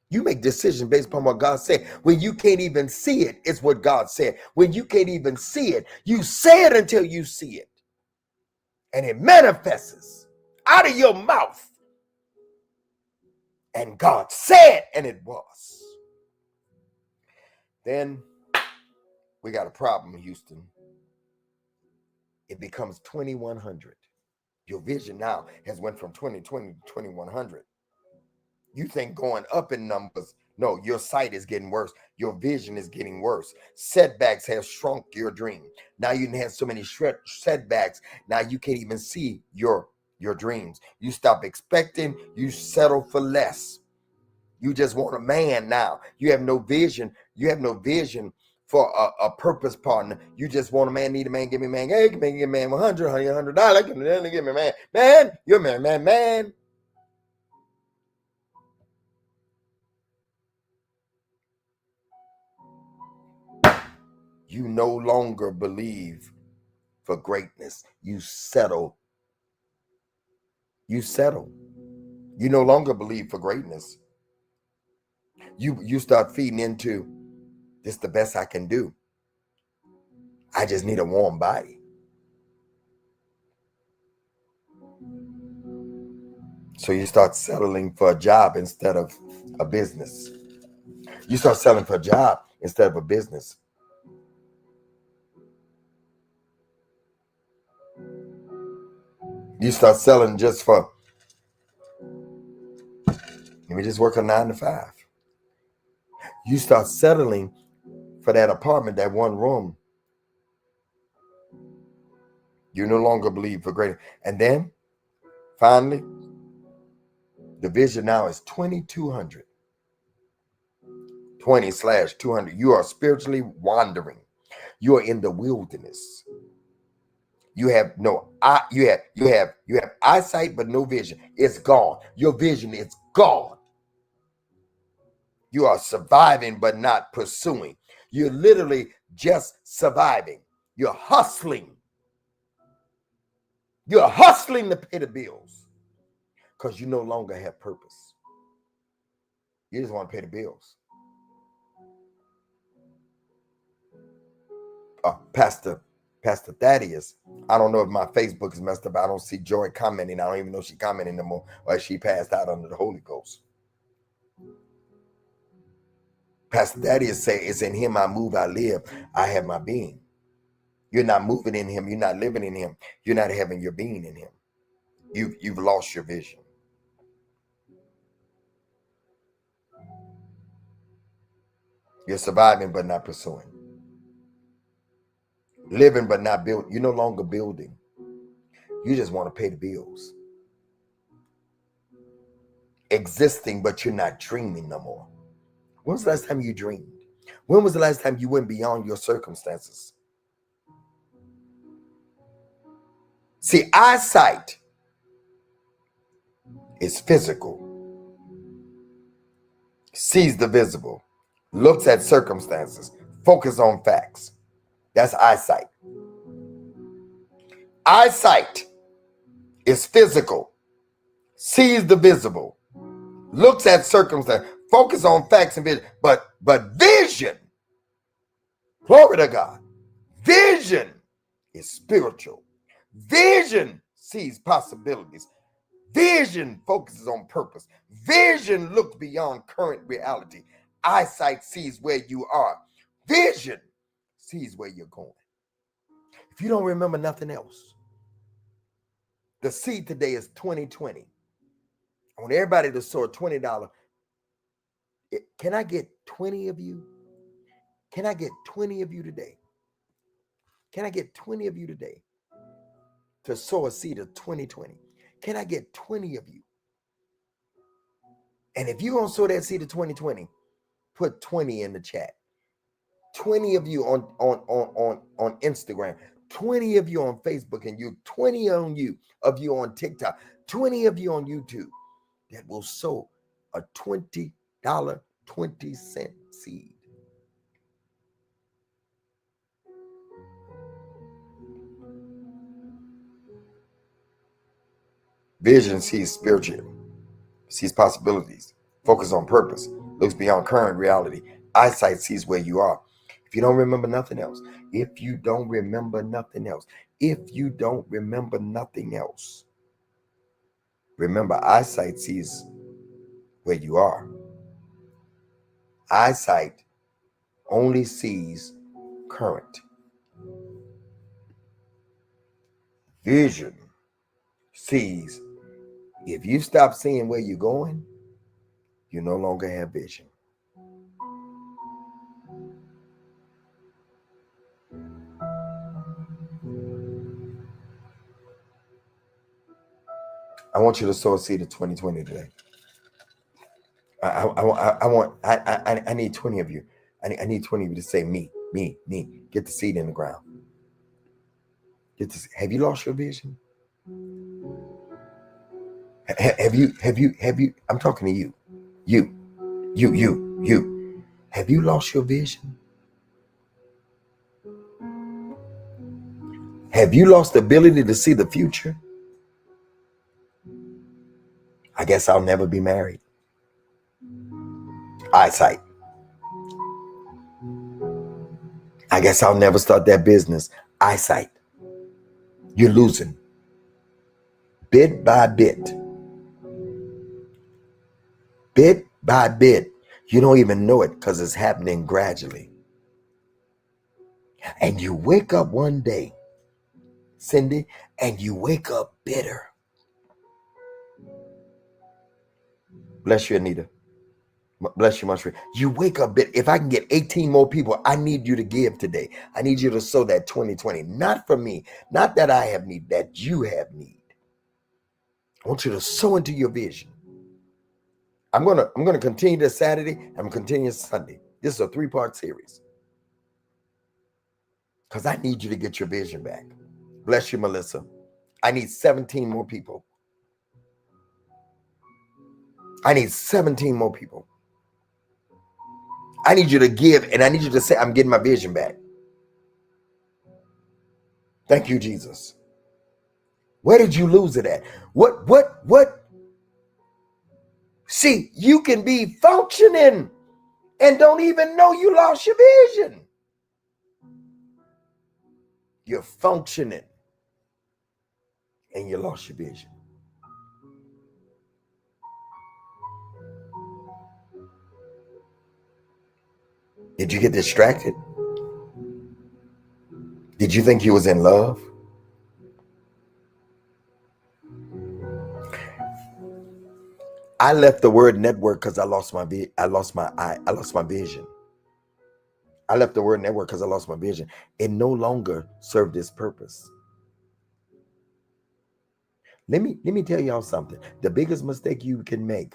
You make decisions based upon what God said. When you can't even see it, it's what God said. When you can't even see it, you say it until you see it. And it manifests. out of your mouth. And God said, and it was. Then we got a problem, Houston. It becomes 2100. Your vision now has went from 2020 to 2100. You think going up in numbers. No, your sight is getting worse. Your vision is getting worse. Setbacks have shrunk your dream. Now you have so many setbacks. Now you can't even see your dreams. You stop expecting. You settle for less. You just want a man now. You have no vision. You have no vision for a purpose partner. You just want a man, need a man, give me a man. Hey, give me a man $100. Give me a man. Man, you're a man. You no longer believe for greatness. You settle. You no longer believe for greatness. You start feeding into, this the best I can do. I just need a warm body. So you start settling for a job instead of a business. You start selling for a job instead of a business. You start selling just for, let me just work a 9 to 5. You start settling for that apartment, that one room. You no longer believe for greater. And then finally, the vision now is 2200. 20/200. You are spiritually wandering. You are in the wilderness. You have no you have eyesight but no vision. It's gone. Your vision is gone. You are surviving but not pursuing. You're literally just surviving. You're hustling. You're hustling to pay the bills because you no longer have purpose. You just want to pay the bills. Pastor Thaddeus, I don't know if my Facebook is messed up. I don't see Joy commenting. I don't even know if she commenting anymore, or she passed out under the Holy Ghost. Pastor Thaddeus say, it's in him I move, I live, I have my being. You're not moving in him. You're not living in him. You're not having your being in him. You've lost your vision. You're surviving but not pursuing. Living but not building. You're no longer building. You just want to pay the bills. Existing, but you're not dreaming no more. When was the last time you dreamed? When was the last time you went beyond your circumstances? See, eyesight is physical, sees the visible, looks at circumstances, focus on facts. That's eyesight. Eyesight is physical, sees the visible, looks at circumstances, focus on facts and vision. But vision, glory to God, vision is spiritual. Vision sees possibilities. Vision focuses on purpose. Vision looks beyond current reality. Eyesight sees where you are. Vision sees where you're going. If you don't remember nothing else, the seed today is 2020. I want everybody to sow $20. Can I get 20 of you? Can I get 20 of you today? Can I get 20 of you today to sow a seed of 2020? Can I get 20 of you? And if you're going to sow that seed of 2020, put 20 in the chat. 20 of you on Instagram, 20 of you on Facebook, and 20 of you on TikTok, 20 of you on YouTube that will sow a $20 20-cent seed. Vision sees spiritual, sees possibilities, focus on purpose, looks beyond current reality. Eyesight sees where you are. If you don't remember nothing else, if you don't remember nothing else, Remember, eyesight sees where you are. Eyesight only sees current. Vision sees. If you stop seeing where you're going, you no longer have vision. I want you to sow a seed of 2020 today. I need 20 of you. I need 20 of you to say me. Get the seed in the ground. Have you lost your vision? Have you, I'm talking to you. You. Have you lost your vision? Have you lost the ability to see the future? I guess I'll never be married. Eyesight. I guess I'll never start that business. Eyesight. You're losing. Bit by bit. Bit by bit. You don't even know it because it's happening gradually. And you wake up one day, Cindy, and you wake up bitter. Bless you, Anita. Bless you, Mushroom. You wake up bitter. If I can get 18 more people, I need you to give today. I need you to sow that 2020. Not for me. Not that I have need, that you have need. I want you to sow into your vision. I'm gonna continue this Saturday. I'm gonna continue Sunday. This is a 3-part series. Because I need you to get your vision back. Bless you, Melissa. I need 17 more people. I need 17 more people. I need you to give, and I need you to say, I'm getting my vision back. Thank you, Jesus. Where did you lose it at? What? See, you can be functioning and don't even know you lost your vision. You're functioning and you lost your vision. Did you get distracted? Did you think you was in love? I left the word network because I lost my vision. I lost I left the word network because I lost my vision. It no longer served its purpose. Let me tell y'all something. The biggest mistake you can make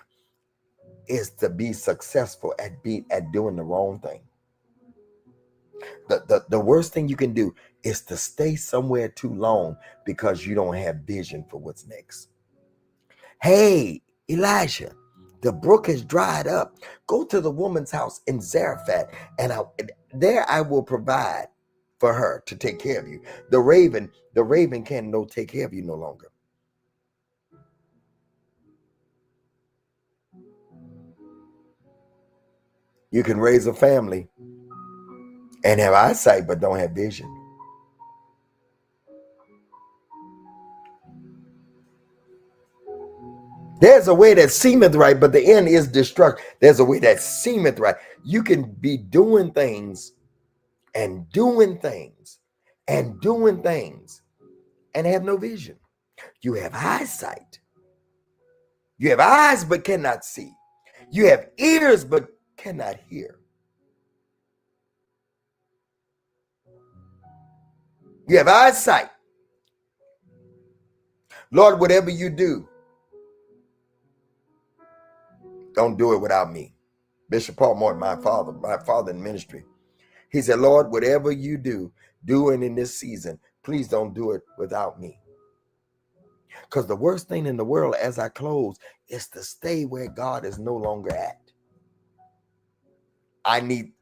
is to be successful at doing the wrong thing. The worst thing you can do is to stay somewhere too long because you don't have vision for what's next. Hey, Elijah, the brook has dried up. Go to the woman's house in Zarephath, and there I will provide for her to take care of you. The raven can't take care of you no longer. You can raise a family and have eyesight but don't have vision. There's a way that seemeth right, but the end is destruction. There's a way that seemeth right. You can be doing things and doing things and doing things and have no vision. You have eyesight. You have eyes but cannot see. You have ears but cannot hear. You have eyesight. Lord, whatever you do, don't do it without me. Bishop Paul Morton, my father in ministry, he said, Lord, whatever you do, doing in this season, please don't do it without me. Because the worst thing in the world, as I close, is to stay where God is no longer at. I need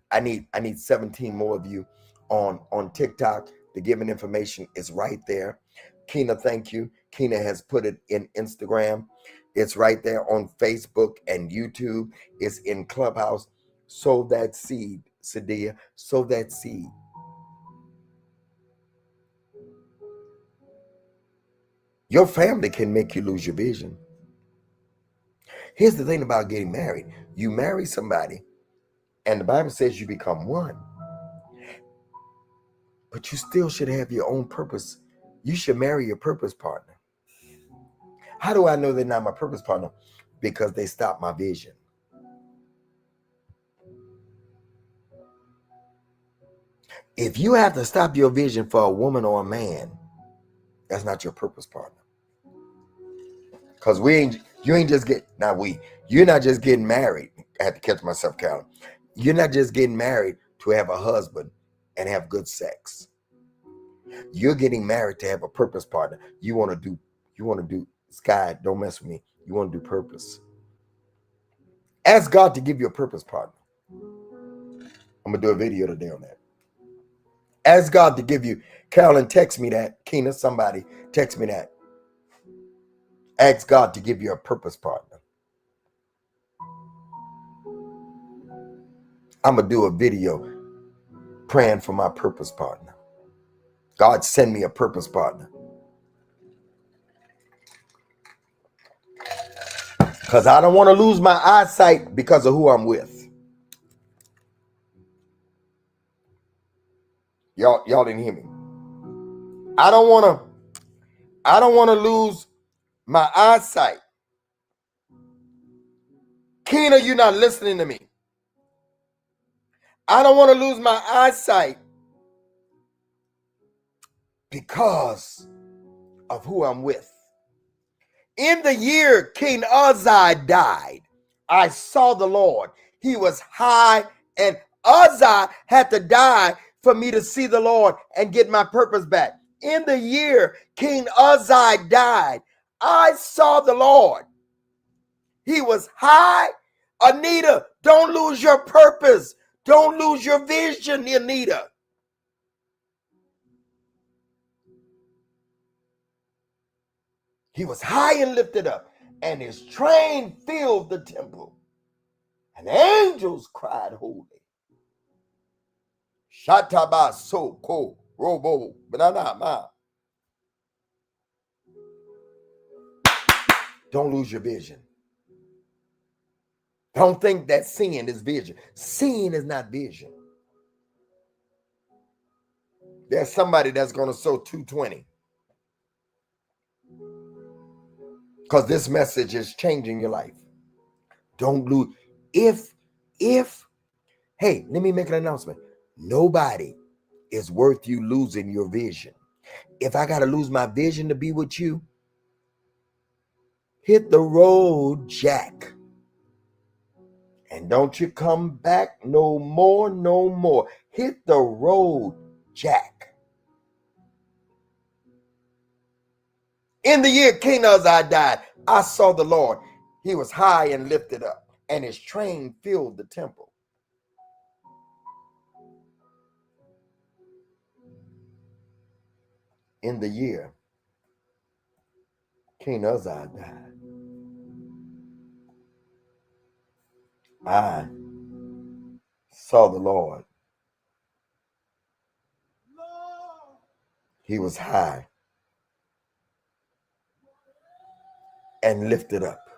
17 more of you on TikTok. The giving information is right there. Kina, thank you. Kina has put it in Instagram. It's right there on Facebook and YouTube. It's in Clubhouse. Sow that seed, Sadia. Sow that seed. Your family can make you lose your vision. Here's the thing about getting married. You marry somebody, and the Bible says you become one. But you still should have your own purpose. You should marry your purpose partner. How do I know they're not my purpose partner? Because they stop my vision. If you have to stop your vision for a woman or a man, that's not your purpose partner. Because you're not just getting married. I had to catch myself counting. You're not just getting married to have a husband and have good sex. You're getting married to have a purpose partner. You want to do, Sky, don't mess with me. You want to do purpose. Ask God to give you a purpose partner. I'm going to do a video today on that. Ask God to give you, Carolyn, text me that. Keena, somebody, text me that. Ask God to give you a purpose partner. I'm going to do a video praying for my purpose partner. God, send me a purpose partner. Because I don't want to lose my eyesight because of who I'm with. Y'all didn't hear me. I don't want to lose my eyesight. Keena, you're not listening to me. I don't want to lose my eyesight because of who I'm with. In the year King Uzziah died, I saw the Lord. He was high, and Uzziah had to die for me to see the Lord and get my purpose back. In the year King Uzziah died, I saw the Lord. He was high. Anita, don't lose your purpose. Don't lose your vision, Anita. He was high and lifted up, and his train filled the temple. And angels cried, holy. Shataba soko robo banana ma. Don't lose your vision. Don't think that seeing is vision. Seeing is not vision. There's somebody that's going to sow 220. Because this message is changing your life. Don't lose. Hey, let me make an announcement. Nobody is worth you losing your vision. If I got to lose my vision to be with you, hit the road, Jack. And don't you come back no more, no more. Hit the road, Jack. In the year King Uzziah died, I saw the Lord. He was high and lifted up, and his train filled the temple. In the year King Uzziah died, I saw the Lord. He was high and lifted up.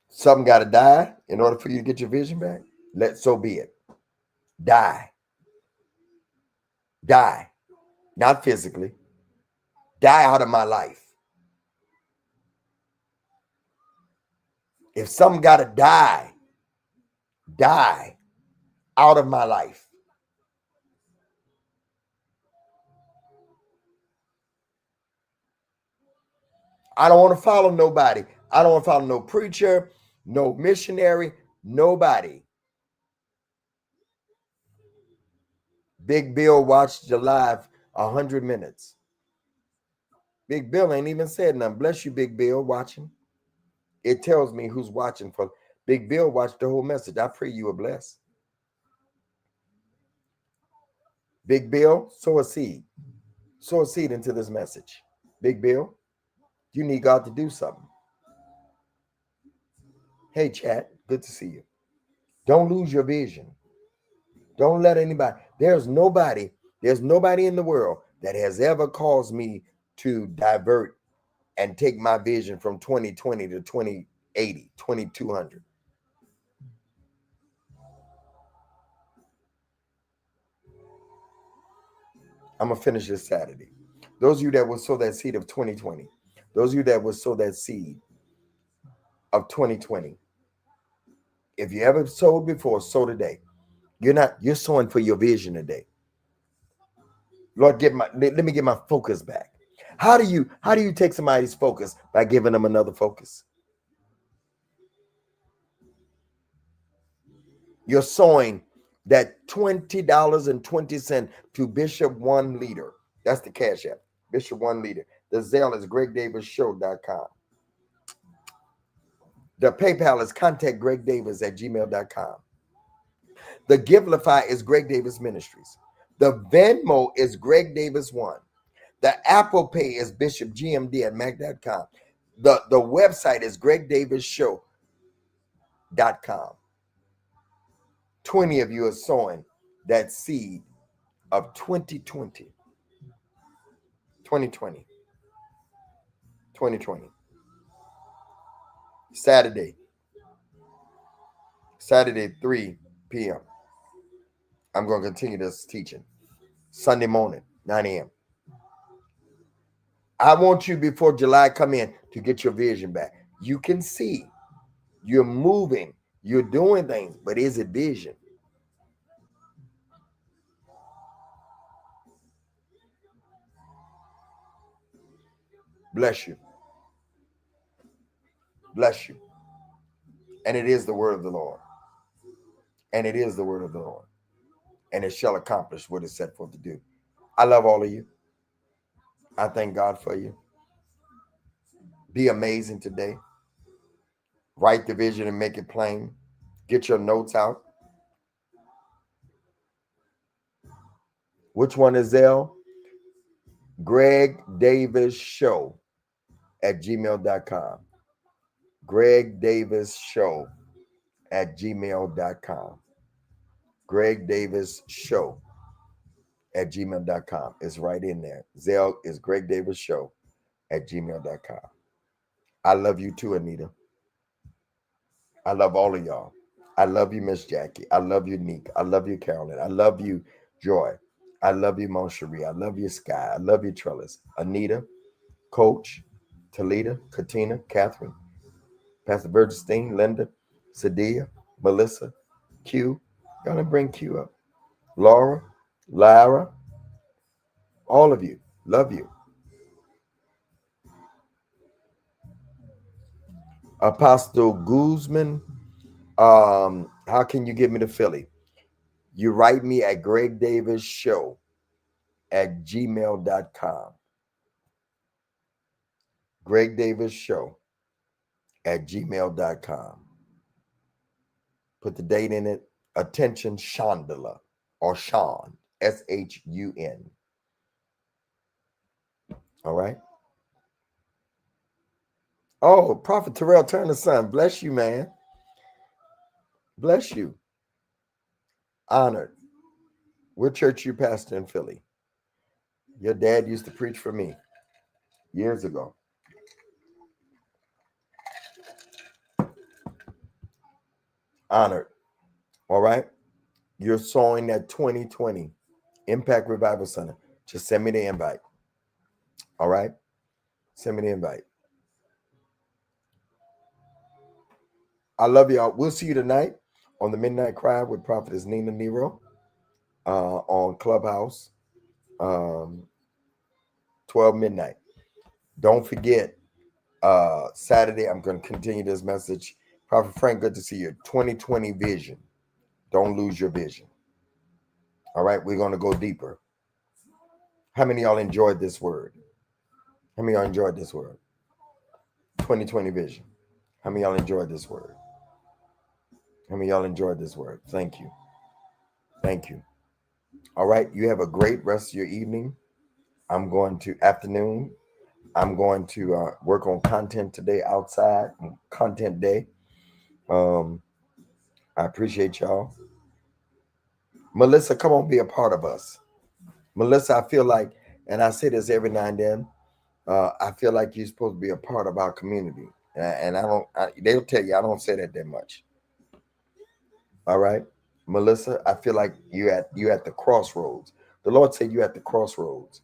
Something got to die in order for you to get your vision back. So be it. Die. Die. Not physically. Die out of my life. If something got to die, die out of my life. I don't want to follow nobody. I don't want to follow no preacher, no missionary, nobody. Big Bill watched your live 100 minutes. Big Bill ain't even said nothing. Bless you, Big Bill, watching. It tells me who's watching. For Big Bill watched the whole message. I pray you are blessed. Big Bill, sow a seed. Sow a seed into this message. Big Bill, you need God to do something. Hey, chat, good to see you. Don't lose your vision. Don't let anybody. There's nobody in the world that has ever caused me to divert and take my vision from 2020 to 2080, 2200. I'm going to finish this Saturday. Those of you that will sow that seed of 2020, those of you that will sow that seed of 2020, if you ever sowed before, sow today. You're sowing for your vision today. Lord, let me get my focus back. How do you take somebody's focus? By giving them another focus. You're sowing that $20.20 to Bishop One Leader. That's the cash app. Bishop One Leader. The Zelle is gregdavidshow.com. The PayPal is contactgregdavis@gmail.com. The Givelify is Greg Davis Ministries. The Venmo is Greg Davis 1. The Apple Pay is bishopgmd@mac.com. The website is gregdavisshow.com. 20 of you are sowing that seed of 2020. 2020. 2020. Saturday, 3 p.m. I'm going to continue this teaching. Sunday morning, 9 a.m. I want you before July come in to get your vision back. You can see, you're moving, you're doing things, but is it vision? Bless you. Bless you. And it is the word of the Lord. And it is the word of the Lord. And it shall accomplish what it's set forth to do. I love all of you. I thank God for you. Be amazing today. Write the vision and make it plain. Get your notes out. Which one is Zelle? gregdavisshow@gmail.com. gregdavisshow@gmail.com. gregdavisshow@gmail.com. It's right in there. Zelle is gregdavisshow@gmail.com. I love you too, Anita. I love all of y'all. I love you, Miss Jackie. I love you, Nick. I love you, Carolyn. I love you, Joy. I love you, Moncherie. I love you, Sky. I love you, Trellis. Anita, Coach, Talita, Katina, Catherine, Pastor Bergestein, Linda, Sadia, Melissa, Q. Gonna bring Q up. Laura, Lyra, all of you. Love you. Apostle Guzman, how can you get me to Philly? You write me at gregdavisshow@gmail.com. gregdavisshow@gmail.com. Put the date in it. Attention, Chandala, or Sean, SHUN. All right. Oh, Prophet Terrell Turner's son. Bless you, man. Bless you. Honored. What church you pastor in Philly? Your dad used to preach for me years ago. Honored. All right. You're sowing that 2020 Impact Revival Center. Just send me the invite. All right. Send me the invite. I love y'all. We'll see you tonight on the Midnight Cry with Prophetess Nina Nero on Clubhouse, 12 midnight. Don't forget, Saturday, I'm going to continue this message. Prophet Frank, good to see you. 2020 vision. Don't lose your vision. All right, we're going to go deeper. How many of y'all enjoyed this word? How many of y'all enjoyed this word? 2020 vision. How many of y'all enjoyed this word? How many of y'all enjoyed this word? Thank you. Thank you. All right, you have a great rest of your evening. I'm going to work on content today outside, content day. I appreciate y'all. Melissa, come on, be a part of us. Melissa, I feel like, and I say this every now and then, I feel like you're supposed to be a part of our community, and I don't. They'll tell you I don't say that much. All right, Melissa, I feel like you at the crossroads. The Lord said you at the crossroads,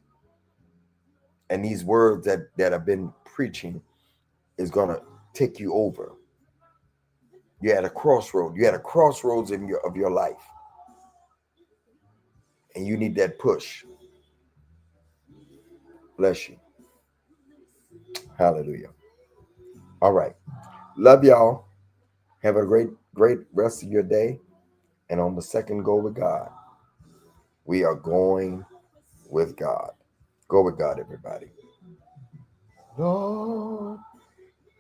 and these words that have been preaching is gonna take you over. You're at a crossroad. You're at a crossroads in your life, and you need that push. Bless you. Hallelujah. All right. Love y'all. Have a great rest of your day. And on the second go with God, we are going with God. Go with God, everybody. Lord,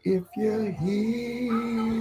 if you're here.